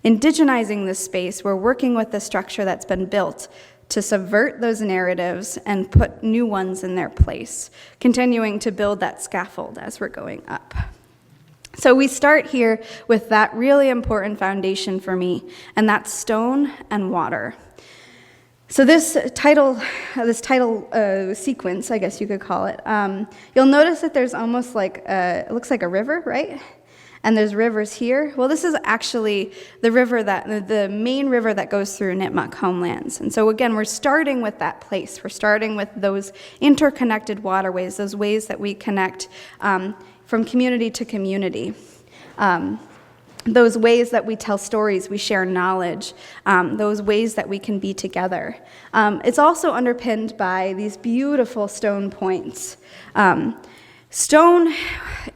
Indigenizing this space, we're working with the structure that's been built to subvert those narratives and put new ones in their place, continuing to build that scaffold as we're going up. So we start here with that really important foundation for me, and that's stone and water. So this title sequence, I guess you could call it, you'll notice that there's almost like, it looks like a river, right? And there's rivers here. Well, this is actually the main river that goes through Nipmuc homelands. And so again, we're starting with that place. We're starting with those interconnected waterways, those ways that we connect from community to community. Those ways that we tell stories, we share knowledge, those ways that we can be together. It's also underpinned by these beautiful stone points. Stone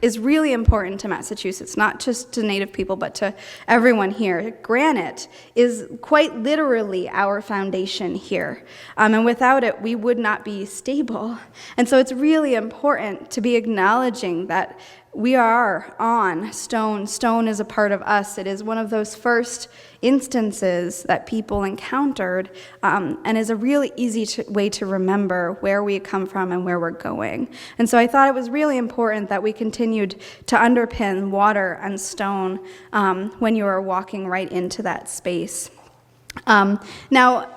is really important to Massachusetts, not just to Native people, but to everyone here. Granite is quite literally our foundation here, and without it, we would not be stable. And so it's really important to be acknowledging that we are on stone. Stone is a part of us. It is one of those first instances that people encountered, and is a really easy way to remember where we come from and where we're going. And so I thought it was really important that we continued to underpin water and stone when you are walking right into that space. Now,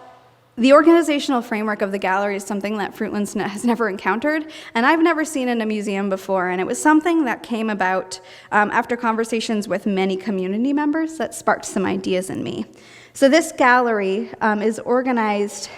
The organizational framework of the gallery is something that Fruitlands has never encountered, and I've never seen in a museum before, and it was something that came about after conversations with many community members that sparked some ideas in me. So this gallery is organized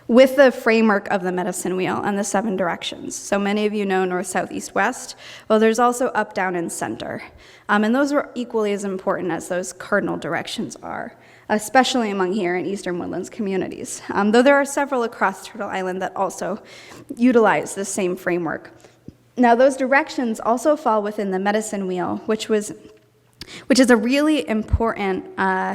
with the framework of the medicine wheel and the 7 directions. So many of you know north, south, east, west. Well, there's also up, down, and center. And those are equally as important as those cardinal directions are, especially among here in Eastern Woodlands communities, though there are several across Turtle Island that also utilize the same framework. Now, those directions also fall within the medicine wheel, which is a really important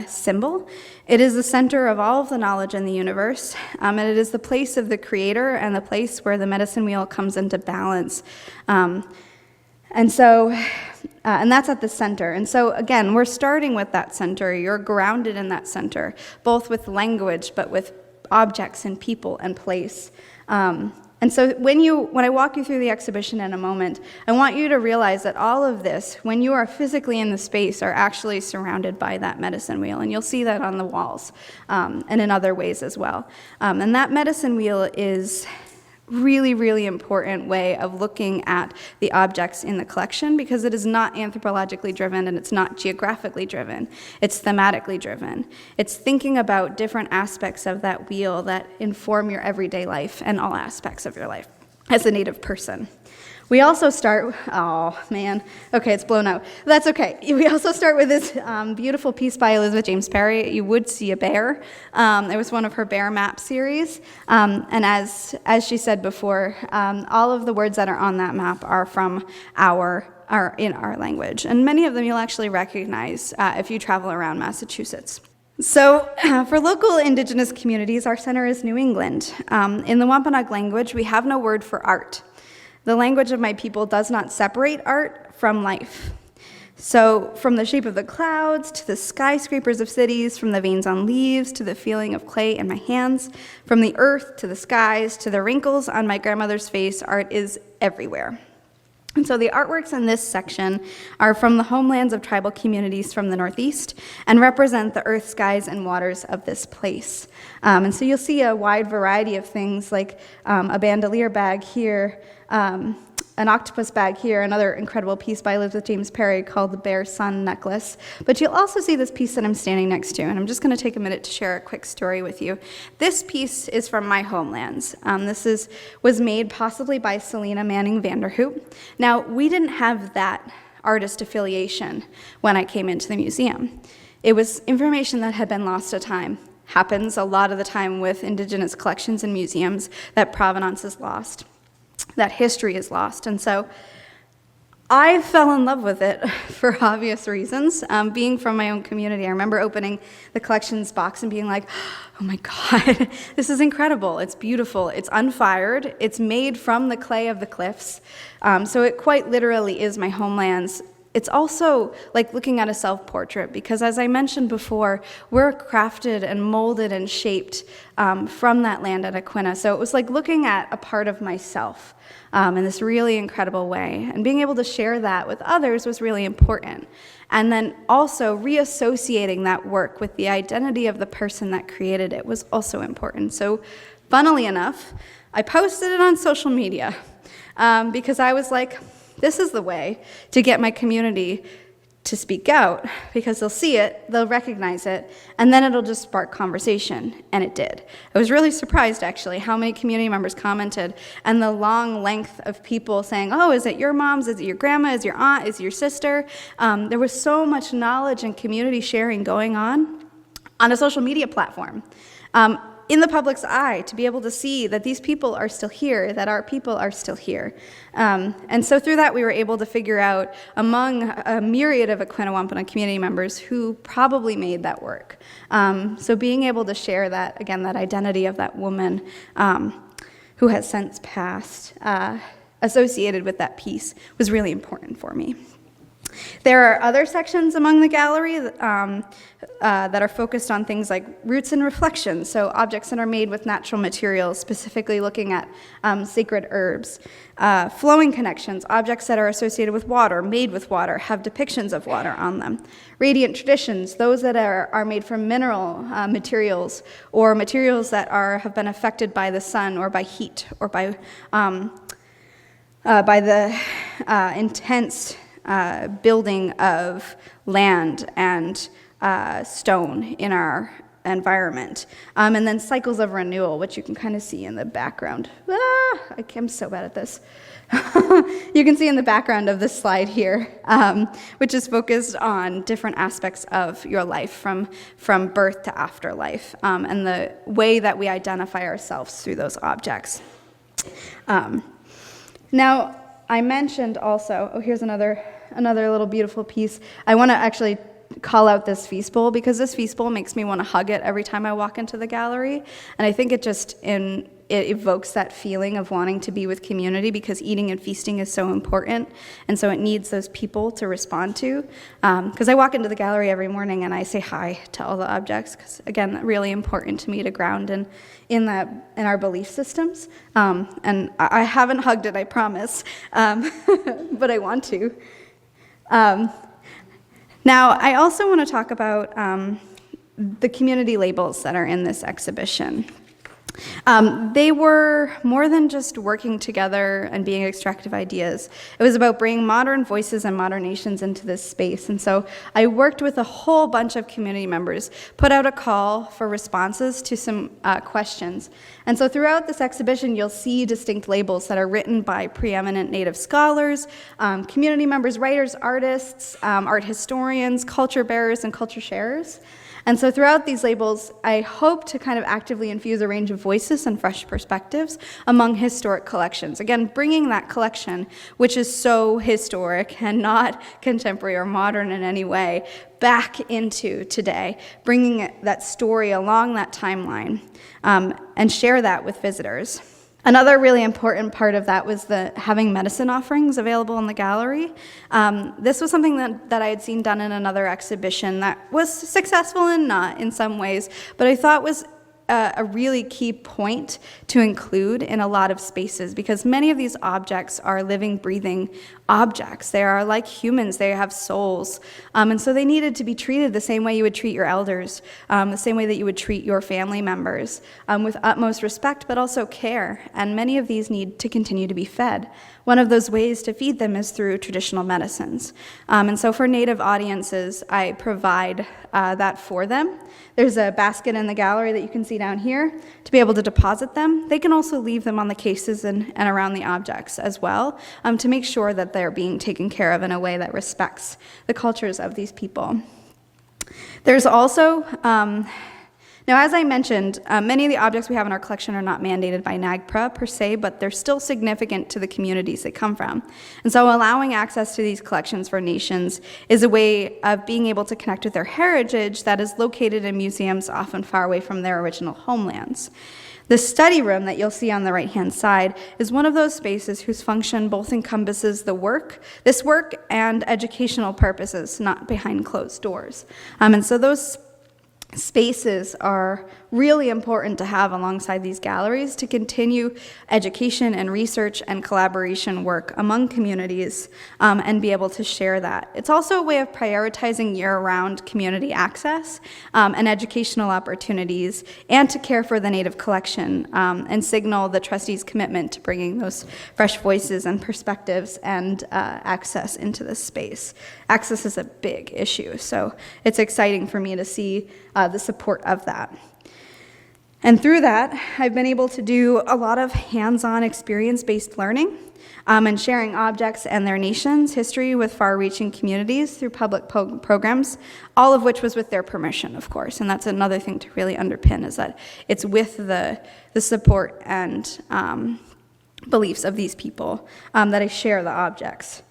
symbol. It is the center of all of the knowledge in the universe, and it is the place of the creator and the place where the medicine wheel comes into balance. And that's at the center. And so, again, we're starting with that center. You're grounded in that center, both with language, but with objects and people and place. And so when I walk you through the exhibition in a moment, I want you to realize that all of this, when you are physically in the space, are actually surrounded by that medicine wheel. And you'll see that on the walls and in other ways as well. And that medicine wheel is really, really important way of looking at the objects in the collection, because it is not anthropologically driven and it's not geographically driven. It's thematically driven. It's thinking about different aspects of that wheel that inform your everyday life and all aspects of your life as a Native person. We also start, oh man, okay, it's blown out. That's okay. We also start with this beautiful piece by Elizabeth James Perry. You would see a bear. It was one of her bear map series. And as she said before, all of the words that are on that map are in our language. And many of them you'll actually recognize if you travel around Massachusetts. So for local indigenous communities, our center is New England. In the Wampanoag language, we have no word for art. The language of my people does not separate art from life. So from the shape of the clouds to the skyscrapers of cities, from the veins on leaves to the feeling of clay in my hands, from the earth to the skies to the wrinkles on my grandmother's face, art is everywhere. And so the artworks in this section are from the homelands of tribal communities from the Northeast and represent the earth, skies, and waters of this place. And so you'll see a wide variety of things like a bandolier bag here, an octopus bag here, another incredible piece by Elizabeth James Perry called the Bear Sun Necklace. But you'll also see this piece that I'm standing next to, and I'm just going to take a minute to share a quick story with you. This piece is from my homelands. This was made possibly by Selena Manning Vanderhoop. Now, we didn't have that artist affiliation when I came into the museum. It was information that had been lost to time. Happens a lot of the time with indigenous collections and museums, that provenance is lost, that history is lost. And so I fell in love with it for obvious reasons. Being from my own community, I remember opening the collections box and being like, oh my God, this is incredible. It's beautiful. It's unfired. It's made from the clay of the cliffs. So it quite literally is my homeland's. It's also like looking at a self-portrait, because as I mentioned before, we're crafted and molded and shaped from that land at Aquinnah. So it was like looking at a part of myself in this really incredible way. And being able to share that with others was really important. And then also reassociating that work with the identity of the person that created it was also important. So funnily enough, I posted it on social media because I was like, this is the way to get my community to speak out, because they'll see it, they'll recognize it, and then it'll just spark conversation, and it did. I was really surprised, actually, how many community members commented, and the long length of people saying, oh, is it your mom's, is it your grandma, is it your aunt, is it your sister? There was so much knowledge and community sharing going on a social media platform. In the public's eye, to be able to see that these people are still here, that our people are still here. And so through that, we were able to figure out among a myriad of Aquinnah Wampanoag community members who probably made that work. So being able to share that, again, that identity of that woman who has since passed, associated with that piece, was really important for me. There are other sections among the gallery that are focused on things like roots and reflections, so objects that are made with natural materials, specifically looking at sacred herbs. Flowing connections, objects that are associated with water, made with water, have depictions of water on them. Radiant traditions, those that are made from mineral materials or materials that have been affected by the sun or by heat or by the intense building of land and stone in our environment. And then cycles of renewal, which you can kind of see in the background. I'm so bad at this. You can see in the background of this slide here, which is focused on different aspects of your life from birth to afterlife, and the way that we identify ourselves through those objects. Now, I mentioned also, here's another little beautiful piece. I want to actually call out this feast bowl because this feast bowl makes me want to hug it every time I walk into the gallery. And I think it evokes that feeling of wanting to be with community because eating and feasting is so important. And so it needs those people to respond to. Because I walk into the gallery every morning and I say hi to all the objects because, again, really important to me to ground in our belief systems. And I haven't hugged it, I promise, but I want to. Now, I also want to talk about the community labels that are in this exhibition. They were more than just working together and being extractive ideas. It was about bringing modern voices and modern nations into this space. And so I worked with a whole bunch of community members, put out a call for responses to some questions. And so throughout this exhibition, you'll see distinct labels that are written by preeminent Native scholars, community members, writers, artists, art historians, culture bearers, and culture sharers. And so throughout these labels, I hope to kind of actively infuse a range of voices and fresh perspectives among historic collections. Again, bringing that collection, which is so historic and not contemporary or modern in any way, back into today, bringing that story along that timeline, and share that with visitors. Another really important part of that was having medicine offerings available in the gallery. This was something that I had seen done in another exhibition that was successful and not in some ways, but I thought was a really key point to include in a lot of spaces because many of these objects are living, breathing objects. They are like humans. They have souls. And so they needed to be treated the same way you would treat your elders, the same way that you would treat your family members, with utmost respect, but also care. And many of these need to continue to be fed. One of those ways to feed them is through traditional medicines. And so for Native audiences, I provide that for them. There's a basket in the gallery that you can see down here to be able to deposit them. They can also leave them on the cases and around the objects as well, to make sure that they're being taken care of in a way that respects the cultures of these people. There's also, now as I mentioned, many of the objects we have in our collection are not mandated by NAGPRA per se, but they're still significant to the communities they come from. And so allowing access to these collections for nations is a way of being able to connect with their heritage that is located in museums often far away from their original homelands. The study room that you'll see on the right-hand side is one of those spaces whose function both encompasses this work and educational purposes, not behind closed doors. And so those spaces are really important to have alongside these galleries to continue education and research and collaboration work among communities, and be able to share that. It's also a way of prioritizing year-round community access and educational opportunities, and to care for the Native collection and signal the trustees' commitment to bringing those fresh voices and perspectives and access into this space. Access is a big issue, so it's exciting for me to see the support of that. And through that, I've been able to do a lot of hands-on experience-based learning and sharing objects and their nations' history with far-reaching communities through public programs, all of which was with their permission, of course. And that's another thing to really underpin, is that it's with the support and beliefs of these people that I share the objects.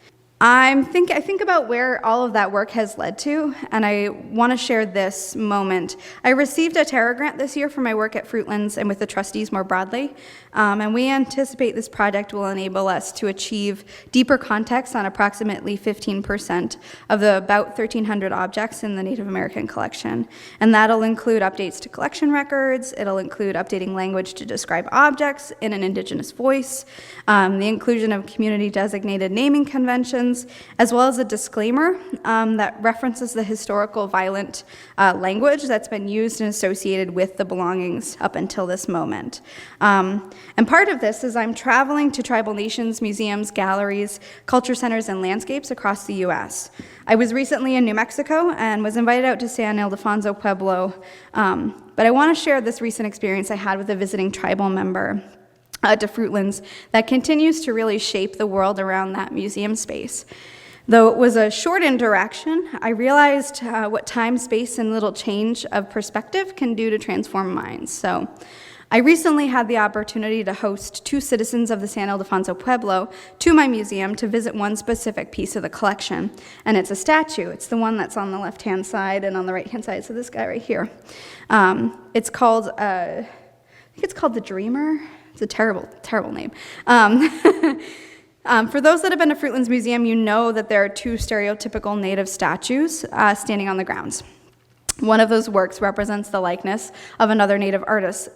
I think about where all of that work has led to, and I want to share this moment. I received a Terra grant this year for my work at Fruitlands and with the trustees more broadly, and we anticipate this project will enable us to achieve deeper context on approximately 15% of the about 1,300 objects in the Native American collection. And that'll include updates to collection records, it'll include updating language to describe objects in an Indigenous voice, the inclusion of community-designated naming conventions, as well as a disclaimer that references the historical violent language that's been used and associated with the belongings up until this moment. And part of this is I'm traveling to tribal nations, museums, galleries, culture centers, and landscapes across the U.S. I was recently in New Mexico and was invited out to San Ildefonso Pueblo, but I want to share this recent experience I had with a visiting tribal member to Fruitlands that continues to really shape the world around that museum space. Though it was a short interaction, I realized what time, space, and little change of perspective can do to transform minds. So I recently had the opportunity to host 2 citizens of the San Ildefonso Pueblo to my museum to visit one specific piece of the collection. And it's a statue. It's the one that's on the left-hand side and on the right-hand side. So this guy right here. It's called, I think it's called the Dreamer. It's a terrible, terrible name. For those that have been to Fruitlands Museum, you know that there are 2 stereotypical Native statues standing on the grounds. One of those works represents the likeness of another Native artist,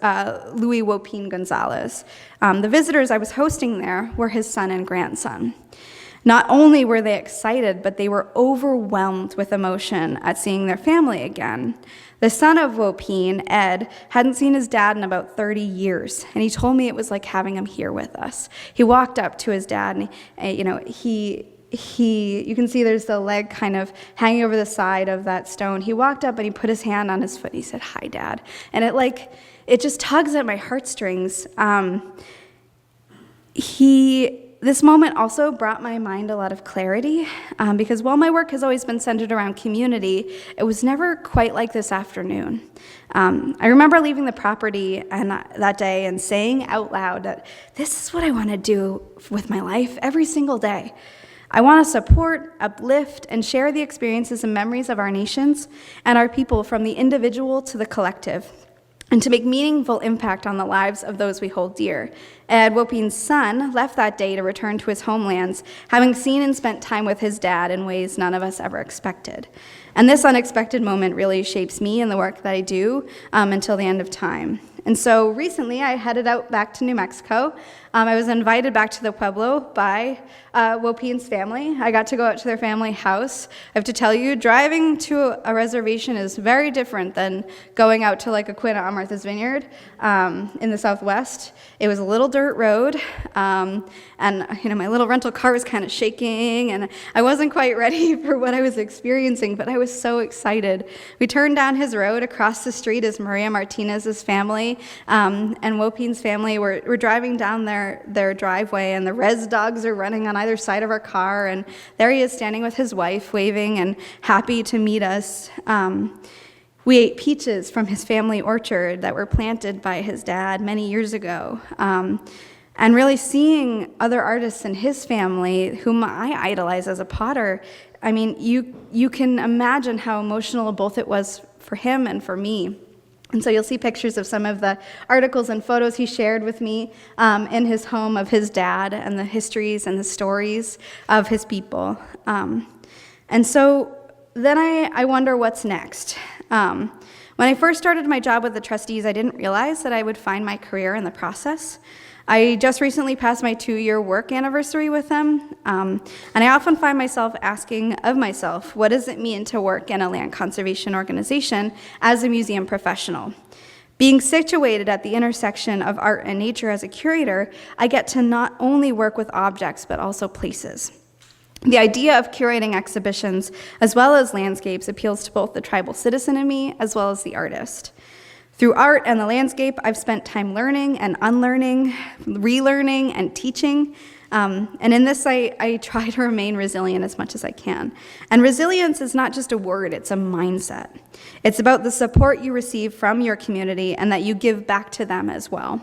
Louis Wopin Gonzalez. The visitors I was hosting there were his son and grandson. Not only were they excited, but they were overwhelmed with emotion at seeing their family again. The son of Wopin, Ed, hadn't seen his dad in about 30 years, and he told me it was like having him here with us. He walked up to his dad, and you can see there's the leg kind of hanging over the side of that stone. He walked up and he put his hand on his foot and he said, "Hi, Dad." And it just tugs at my heartstrings. This moment also brought my mind a lot of clarity because while my work has always been centered around community, it was never quite like this afternoon. I remember leaving the property that day and saying out loud that this is what I want to do with my life every single day. I want to support, uplift, and share the experiences and memories of our nations and our people from the individual to the collective, and to make meaningful impact on the lives of those we hold dear. Ed Wopin's son left that day to return to his homelands, having seen and spent time with his dad in ways none of us ever expected. And this unexpected moment really shapes me and the work that I do until the end of time. And so recently I headed out back to New Mexico. I was invited back to the Pueblo by Wopin's family. I got to go out to their family house. I have to tell you, driving to a reservation is very different than going out to like Aquinnah on Martha's Vineyard in the Southwest. It was a little dirt road, and my little rental car was kind of shaking, and I wasn't quite ready for what I was experiencing, but I was so excited. We turned down his road. Across the street is Maria Martinez's family, and Wopin's family. We're driving down their driveway, and the res dogs are running on either side of our car, and there he is standing with his wife, waving and happy to meet us. We ate peaches from his family orchard that were planted by his dad many years ago. And really seeing other artists in his family, whom I idolize as a potter, I mean, you can imagine how emotional both it was for him and for me. And so you'll see pictures of some of the articles and photos he shared with me in his home of his dad and the histories and the stories of his people. And so then I wonder what's next. When I first started my job with the trustees, I didn't realize that I would find my career in the process. I just recently passed my 2-year work anniversary with them, and I often find myself asking of myself, what does it mean to work in a land conservation organization as a museum professional? Being situated at the intersection of art and nature as a curator, I get to not only work with objects, but also places. The idea of curating exhibitions as well as landscapes appeals to both the tribal citizen in me as well as the artist. Through art and the landscape, I've spent time learning and unlearning, relearning and teaching. And in this, I try to remain resilient as much as I can. And resilience is not just a word, it's a mindset. It's about the support you receive from your community and that you give back to them as well.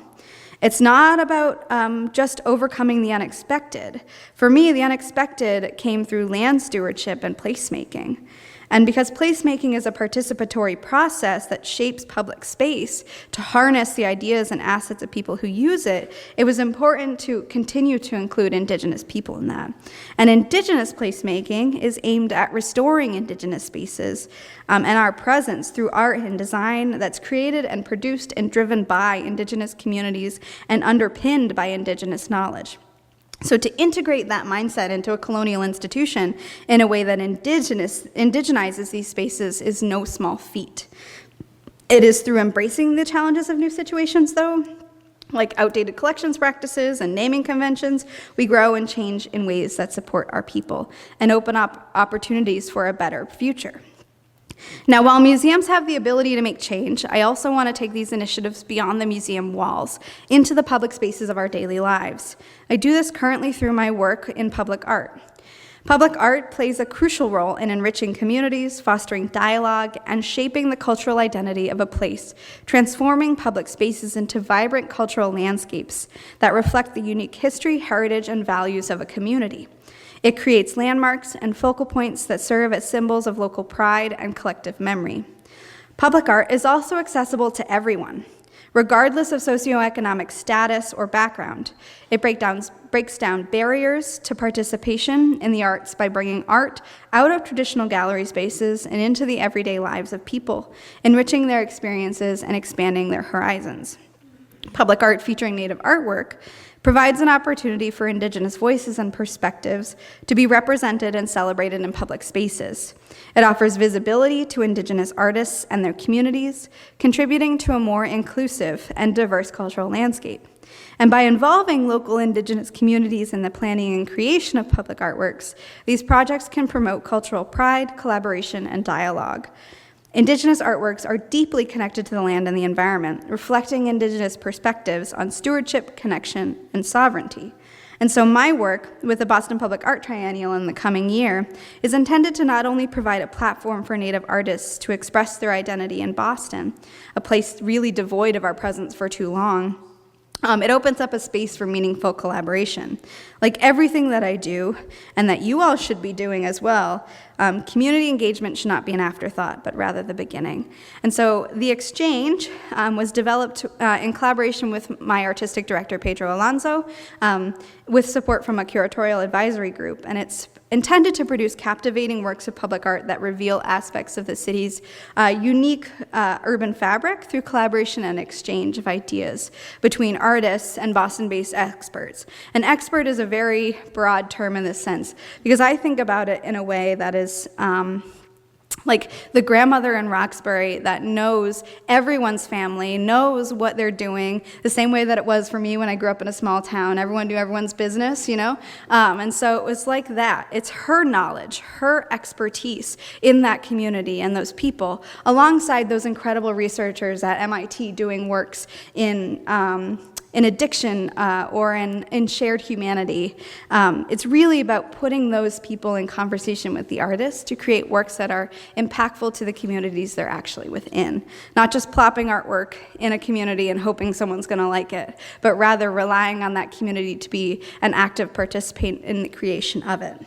It's not about just overcoming the unexpected. For me, the unexpected came through land stewardship and placemaking. And because placemaking is a participatory process that shapes public space to harness the ideas and assets of people who use it, it was important to continue to include Indigenous people in that. And Indigenous placemaking is aimed at restoring Indigenous spaces and our presence through art and design that's created and produced and driven by Indigenous communities and underpinned by Indigenous knowledge. So to integrate that mindset into a colonial institution in a way that indigenizes these spaces is no small feat. It is through embracing the challenges of new situations, though, like outdated collections practices and naming conventions, we grow and change in ways that support our people and open up opportunities for a better future. Now, while museums have the ability to make change, I also want to take these initiatives beyond the museum walls, into the public spaces of our daily lives. I do this currently through my work in public art. Public art plays a crucial role in enriching communities, fostering dialogue, and shaping the cultural identity of a place, transforming public spaces into vibrant cultural landscapes that reflect the unique history, heritage, and values of a community. It creates landmarks and focal points that serve as symbols of local pride and collective memory. Public art is also accessible to everyone, regardless of socioeconomic status or background. It breaks down barriers to participation in the arts by bringing art out of traditional gallery spaces and into the everyday lives of people, enriching their experiences and expanding their horizons. Public art featuring Native artwork provides an opportunity for Indigenous voices and perspectives to be represented and celebrated in public spaces. It offers visibility to Indigenous artists and their communities, contributing to a more inclusive and diverse cultural landscape. And by involving local Indigenous communities in the planning and creation of public artworks, these projects can promote cultural pride, collaboration, and dialogue. Indigenous artworks are deeply connected to the land and the environment, reflecting Indigenous perspectives on stewardship, connection, and sovereignty. And so my work with the Boston Public Art Triennial in the coming year is intended to not only provide a platform for Native artists to express their identity in Boston, a place really devoid of our presence for too long, it opens up a space for meaningful collaboration. Like everything that I do, and that you all should be doing as well, community engagement should not be an afterthought, but rather the beginning. And so the exchange was developed in collaboration with my artistic director, Pedro Alonso, with support from a curatorial advisory group, and it's intended to produce captivating works of public art that reveal aspects of the city's unique urban fabric through collaboration and exchange of ideas between artists and Boston-based experts. An expert is a very broad term in this sense, because I think about it in a way that is like the grandmother in Roxbury that knows everyone's family, knows what they're doing, the same way that it was for me when I grew up in a small town. Everyone knew everyone's business, you know? And so it was like that. It's her knowledge, her expertise in that community and those people, alongside those incredible researchers at MIT doing works in addiction or in shared humanity. It's really about putting those people in conversation with the artists to create works that are impactful to the communities they're actually within. Not just plopping artwork in a community and hoping someone's gonna like it, but rather relying on that community to be an active participant in the creation of it.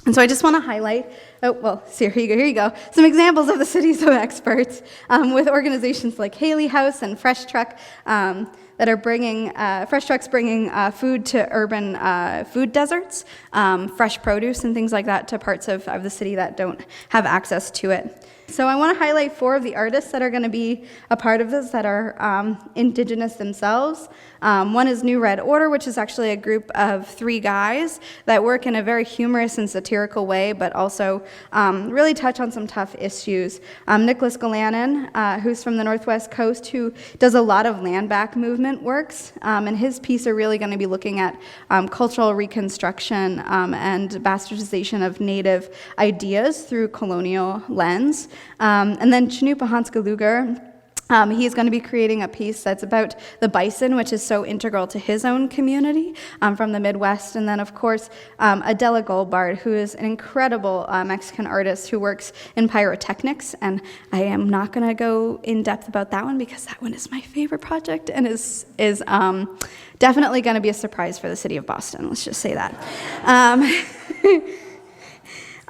And so I just want to highlight, here you go, some examples of the cities of experts with organizations like Haley House and Fresh Truck that are bringing, Fresh Truck's bringing food to urban food deserts, fresh produce and things like that to parts of the city that don't have access to it. So I want to highlight 4 of the artists that are going to be a part of this that are Indigenous themselves. One is New Red Order, which is actually a group of 3 guys that work in a very humorous and satirical way, but also really touch on some tough issues. Nicholas Galanin, who's from the Northwest Coast, who does a lot of land back movement works, and his piece are really going to be looking at cultural reconstruction and bastardization of Native ideas through colonial lens. And then Chinupa Hanska Lugar, He's going to be creating a piece that's about the bison, which is so integral to his own community from the Midwest. And then, of course, Adela Goldbard, who is an incredible Mexican artist who works in pyrotechnics. And I am not going to go in depth about that one because that one is my favorite project and is definitely going to be a surprise for the city of Boston. Let's just say that.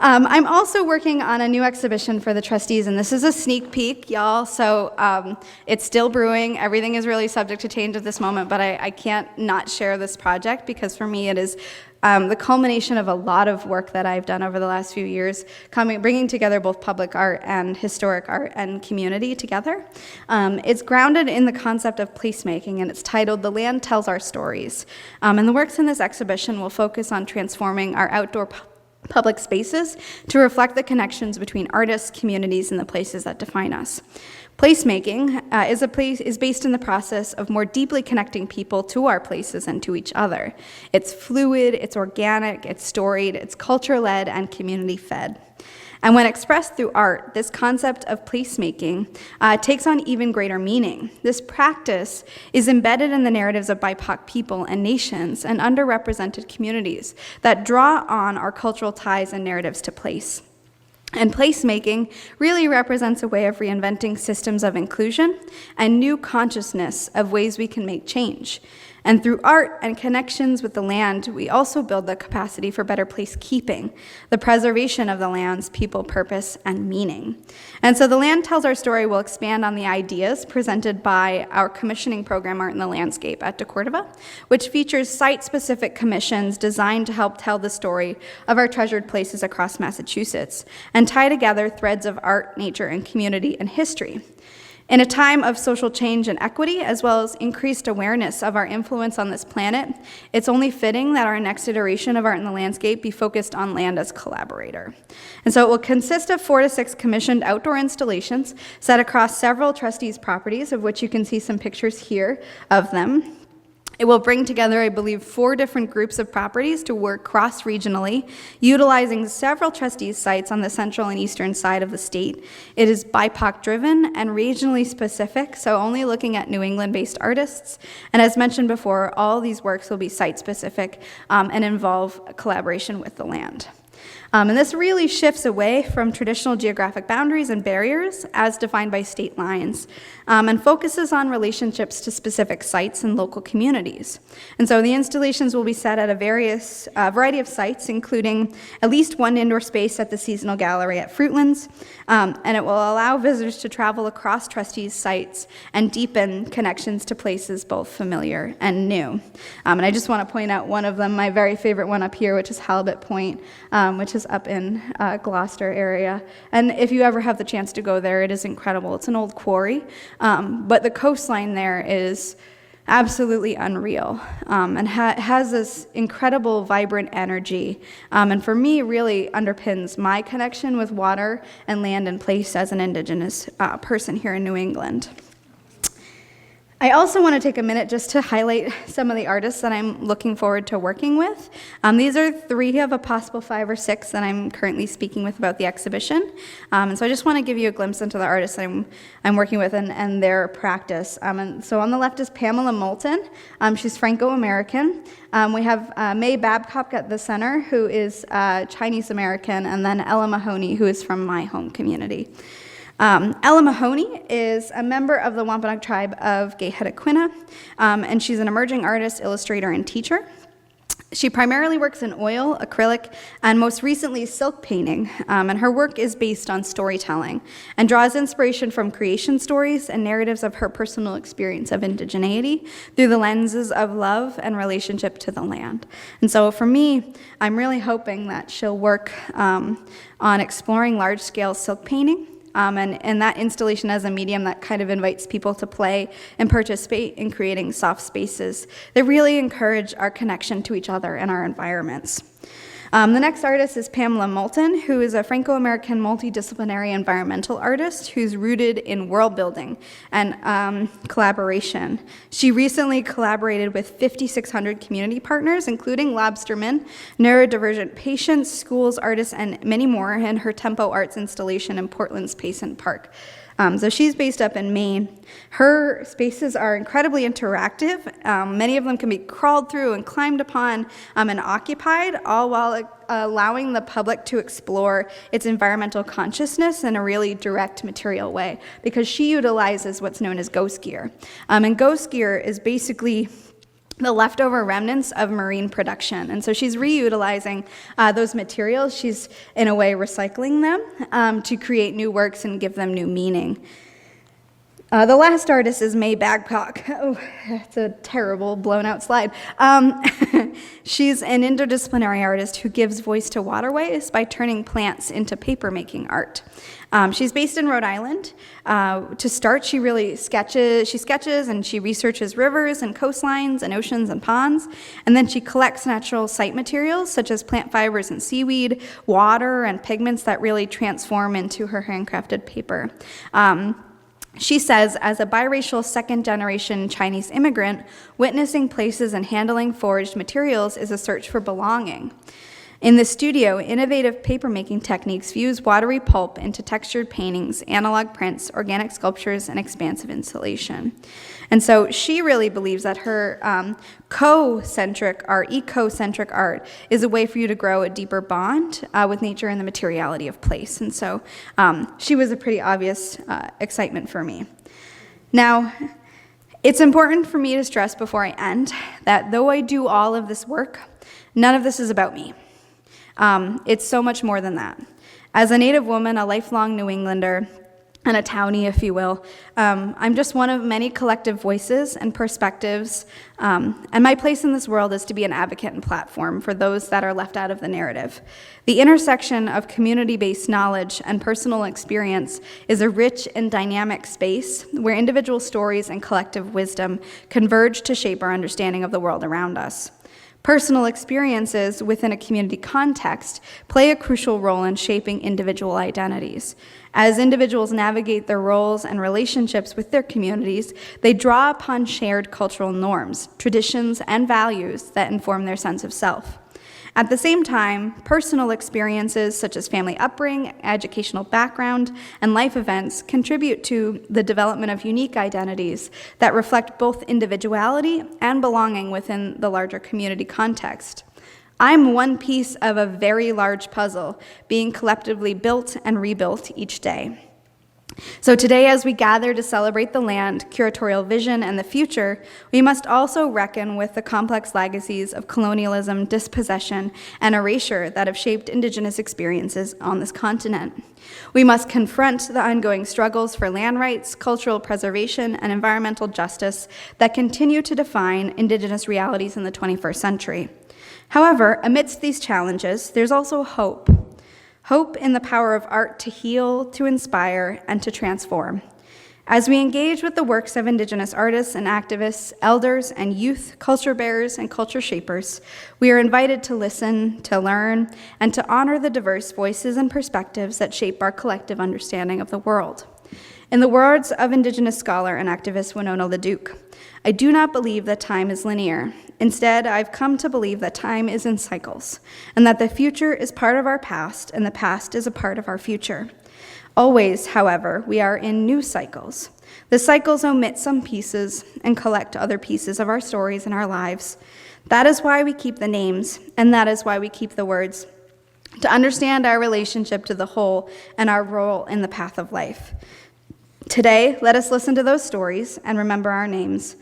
I'm also working on a new exhibition for the trustees, and this is a sneak peek, y'all, so it's still brewing. Everything is really subject to change at this moment, but I can't not share this project because for me it is the culmination of a lot of work that I've done over the last few years, bringing together both public art and historic art and community together. It's grounded in the concept of placemaking, and it's titled "The Land Tells Our Stories." And the works in this exhibition will focus on transforming our outdoor public spaces to reflect the connections between artists, communities, and the places that define us. Placemaking is based in the process of more deeply connecting people to our places and to each other. It's fluid, it's organic, it's storied, it's culture-led, and community-fed. And when expressed through art, this concept of placemaking takes on even greater meaning. This practice is embedded in the narratives of BIPOC people and nations and underrepresented communities that draw on our cultural ties and narratives to place. And placemaking really represents a way of reinventing systems of inclusion and new consciousness of ways we can make change. And through art and connections with the land, we also build the capacity for better place keeping, the preservation of the land's people, purpose, and meaning. And so The Land Tells Our Story will expand on the ideas presented by our commissioning program, Art in the Landscape, at deCordova, which features site-specific commissions designed to help tell the story of our treasured places across Massachusetts and tie together threads of art, nature, and community and history. In a time of social change and equity, as well as increased awareness of our influence on this planet, it's only fitting that our next iteration of Art in the Landscape be focused on land as collaborator. And so it will consist of 4 to 6 commissioned outdoor installations set across several trustees' properties, of which you can see some pictures here of them. It will bring together, I believe, 4 different groups of properties to work cross-regionally, utilizing several trustees' sites on the central and eastern side of the state. It is BIPOC-driven and regionally specific, so only looking at New England-based artists. And as mentioned before, all these works will be site-specific and involve collaboration with the land. And this really shifts away from traditional geographic boundaries and barriers as defined by state lines, and focuses on relationships to specific sites and local communities. And so the installations will be set at a variety of sites, including at least 1 indoor space at the seasonal gallery at Fruitlands, and it will allow visitors to travel across trustees' sites and deepen connections to places both familiar and new. And I just want to point out one of them, my very favorite one up here, which is Halibut Point, which is up in Gloucester area. And if you ever have the chance to go there, it is incredible. It's an old quarry, but the coastline there is absolutely unreal and has this incredible, vibrant energy. And for me, really underpins my connection with water and land and place as an Indigenous person here in New England. I also want to take a minute just to highlight some of the artists that I'm looking forward to working with. These are 3 of a possible 5 or 6 that I'm currently speaking with about the exhibition. And so I just want to give you a glimpse into the artists that I'm working with and their practice. And so on the left is Pamela Moulton. She's Franco-American. We have May Babcock at the center, who is Chinese-American, and then Ella Mahoney, who is from my home community. Ella Mahoney is a member of the Wampanoag tribe of Aquinnah, and she's an emerging artist, illustrator, and teacher. She primarily works in oil, acrylic, and most recently silk painting, and her work is based on storytelling and draws inspiration from creation stories and narratives of her personal experience of indigeneity through the lenses of love and relationship to the land. And so for me, I'm really hoping that she'll work on exploring large-scale silk painting, and that installation as a medium that kind of invites people to play and participate in creating soft spaces that really encourage our connection to each other and our environments. The next artist is Pamela Moulton, who is a Franco-American multidisciplinary environmental artist who's rooted in world building and collaboration. She recently collaborated with 5,600 community partners, including lobstermen, neurodivergent patients, schools, artists, and many more in her Tempo Arts installation in Portland's Payson Park. So she's based up in Maine. Her spaces are incredibly interactive. Many of them can be crawled through and climbed upon and occupied, all while allowing the public to explore its environmental consciousness in a really direct material way, because she utilizes what's known as ghost gear. And ghost gear is basically the leftover remnants of marine production. And so she's reutilizing those materials. She's, in a way, recycling them to create new works and give them new meaning. The last artist is May Babcock. Oh, it's a terrible, blown-out slide. She's an interdisciplinary artist who gives voice to waterways by turning plants into paper-making art. She's based in Rhode Island. To start, she sketches and she researches rivers and coastlines and oceans and ponds, and then she collects natural site materials such as plant fibers and seaweed, water, and pigments that really transform into her handcrafted paper. She says, as a biracial second-generation Chinese immigrant, witnessing places and handling foraged materials is a search for belonging. In the studio, innovative papermaking techniques fuse watery pulp into textured paintings, analog prints, organic sculptures, and expansive installation. And so she really believes that her ecocentric art is a way for you to grow a deeper bond with nature and the materiality of place. And so she was a pretty obvious excitement for me. Now, it's important for me to stress before I end that though I do all of this work, none of this is about me. It's so much more than that. As a Native woman, a lifelong New Englander, and a townie, if you will, I'm just one of many collective voices and perspectives, and my place in this world is to be an advocate and platform for those that are left out of the narrative. The intersection of community-based knowledge and personal experience is a rich and dynamic space where individual stories and collective wisdom converge to shape our understanding of the world around us. Personal experiences within a community context play a crucial role in shaping individual identities. As individuals navigate their roles and relationships with their communities, they draw upon shared cultural norms, traditions, and values that inform their sense of self. At the same time, personal experiences such as family upbringing, educational background, and life events contribute to the development of unique identities that reflect both individuality and belonging within the larger community context. I'm one piece of a very large puzzle being collectively built and rebuilt each day. So today, as we gather to celebrate the land, curatorial vision, and the future, we must also reckon with the complex legacies of colonialism, dispossession, and erasure that have shaped Indigenous experiences on this continent. We must confront the ongoing struggles for land rights, cultural preservation, and environmental justice that continue to define Indigenous realities in the 21st century. However, amidst these challenges, there's also hope. Hope in the power of art to heal, to inspire, and to transform. As we engage with the works of Indigenous artists and activists, elders and youth, culture bearers and culture shapers, we are invited to listen, to learn, and to honor the diverse voices and perspectives that shape our collective understanding of the world. In the words of Indigenous scholar and activist Winona LaDuke, I do not believe that time is linear. Instead, I've come to believe that time is in cycles, and that the future is part of our past, and the past is a part of our future. Always, however, we are in new cycles. The cycles omit some pieces and collect other pieces of our stories and our lives. That is why we keep the names, and that is why we keep the words, to understand our relationship to the whole and our role in the path of life. Today, let us listen to those stories and remember our names.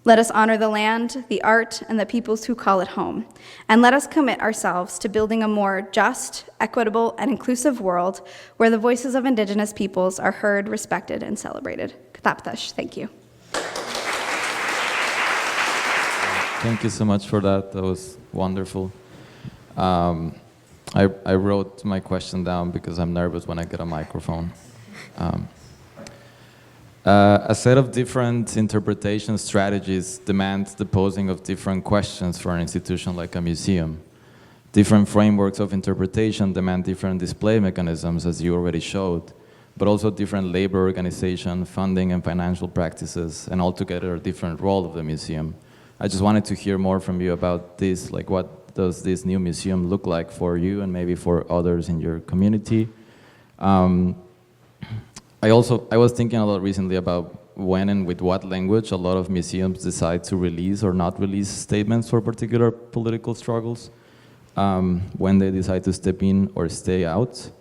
Let us honor the land, the art, and the peoples who call it home. And let us commit ourselves to building a more just, equitable, and inclusive world where the voices of Indigenous peoples are heard, respected, and celebrated. Kataptash, thank you. Thank you so much for that. That was wonderful. I wrote my question down because I'm nervous when I get a microphone. A set of different interpretation strategies demands the posing of different questions for an institution like a museum. Different frameworks of interpretation demand different display mechanisms, as you already showed, but also different labor organization, funding, and financial practices, and altogether a different role of the museum. I just wanted to hear more from you about this, like what does this new museum look like for you and maybe for others in your community? I was thinking a lot recently about when and with what language a lot of museums decide to release or not release statements for particular political struggles, when they decide to step in or stay out.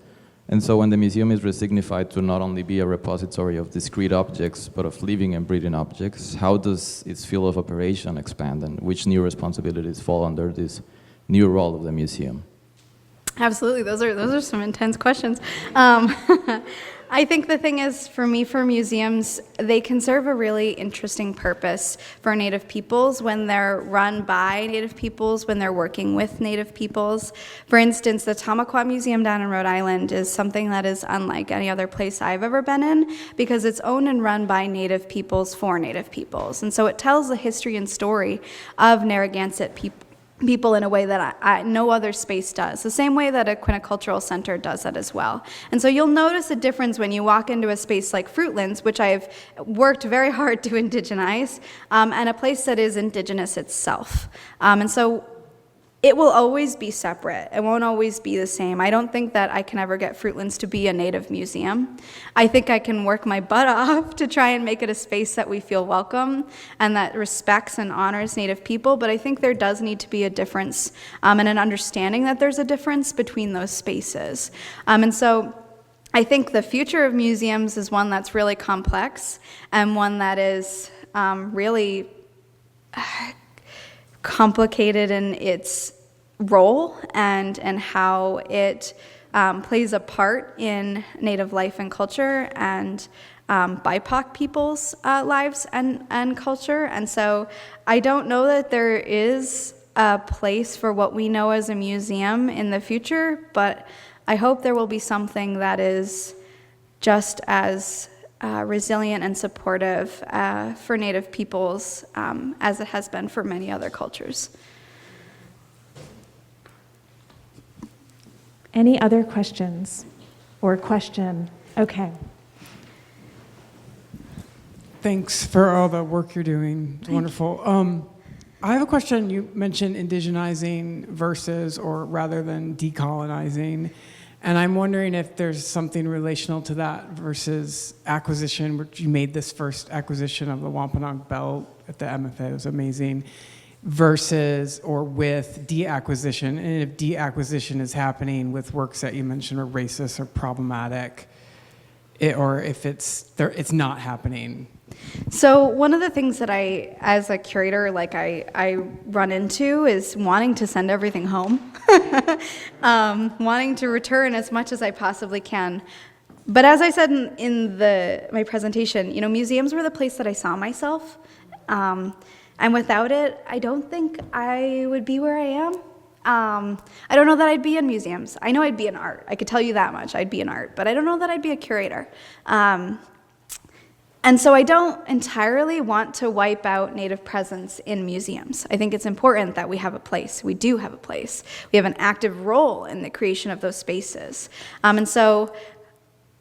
And so when the museum is resignified to not only be a repository of discrete objects, but of living and breathing objects, how does its field of operation expand, and which new responsibilities fall under this new role of the museum? Absolutely, those are some intense questions. I think the thing is, for me, for museums, they can serve a really interesting purpose for Native peoples when they're run by Native peoples, when they're working with Native peoples. For instance, the Tamaqua Museum down in Rhode Island is something that is unlike any other place I've ever been in, because it's owned and run by Native peoples for Native peoples. And so it tells the history and story of Narragansett people in a way that no other space does, the same way that Aquinnah Cultural Center does that as well. And so you'll notice a difference when you walk into a space like Fruitlands, which I've worked very hard to indigenize, and a place that is indigenous itself. And so it will always be separate. It won't always be the same. I don't think that I can ever get Fruitlands to be a Native museum. I think I can work my butt off to try and make it a space that we feel welcome and that respects and honors Native people, but I think there does need to be a difference and an understanding that there's a difference between those spaces. And so I think the future of museums is one that's really complex and one that is really complicated in its role and how it plays a part in Native life and culture and BIPOC people's lives and culture. And so I don't know that there is a place for what we know as a museum in the future, but I hope there will be something that is just as resilient and supportive for Native peoples as it has been for many other cultures. Any other questions or question? Okay. Thanks for all the work you're doing. It's wonderful. I have a question. You mentioned indigenizing versus or rather than decolonizing. And I'm wondering if there's something relational to that versus acquisition, which you made this first acquisition of the Wampanoag belt at the MFA, it was amazing, versus or with deacquisition, and if deacquisition is happening with works that you mentioned are racist or problematic, or if it's not happening. So one of the things that I, as a curator, I run into is wanting to send everything home, wanting to return as much as I possibly can. But as I said in my presentation, museums were the place that I saw myself, and without it, I don't think I would be where I am. I don't know that I'd be in museums. I know I'd be in art. I could tell you that much. I'd be in art, but I don't know that I'd be a curator. And so I don't entirely want to wipe out Native presence in museums. I think it's important that we have a place. We do have a place. We have an active role in the creation of those spaces. And so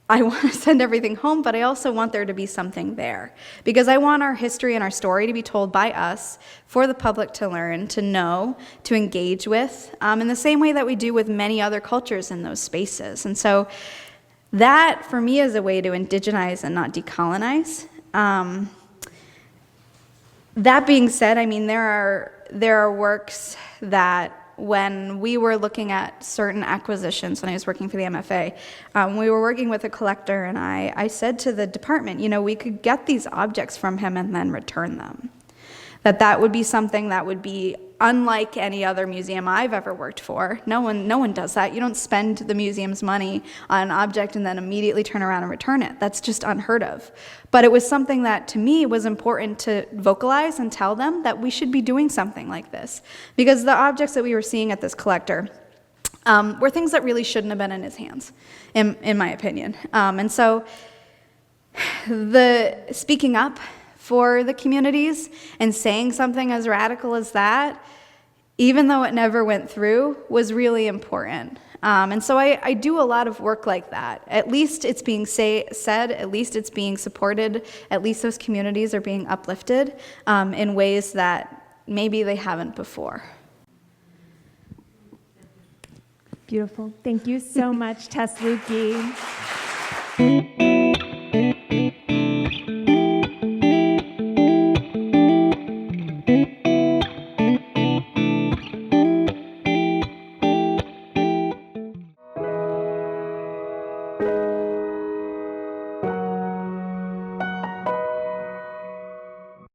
I want to send everything home, but I also want there to be something there. Because I want our history and our story to be told by us, for the public to learn, to know, to engage with, in the same way that we do with many other cultures in those spaces. And so that, for me, is a way to indigenize and not decolonize. That being said, there are works that, when we were looking at certain acquisitions, when I was working for the MFA, we were working with a collector, and I said to the department, we could get these objects from him and then return them. That would be something that would be unlike any other museum I've ever worked for. No one does that. You don't spend the museum's money on an object and then immediately turn around and return it. That's just unheard of. But it was something that, to me, was important to vocalize and tell them that we should be doing something like this. Because the objects that we were seeing at this collector were things that really shouldn't have been in his hands, in my opinion. And so the speaking up for the communities and saying something as radical as that, even though it never went through, was really important. And so I do a lot of work like that. At least it's being said, at least it's being supported, at least those communities are being uplifted in ways that maybe they haven't before. Beautiful. Thank you so much, Tess Lukey.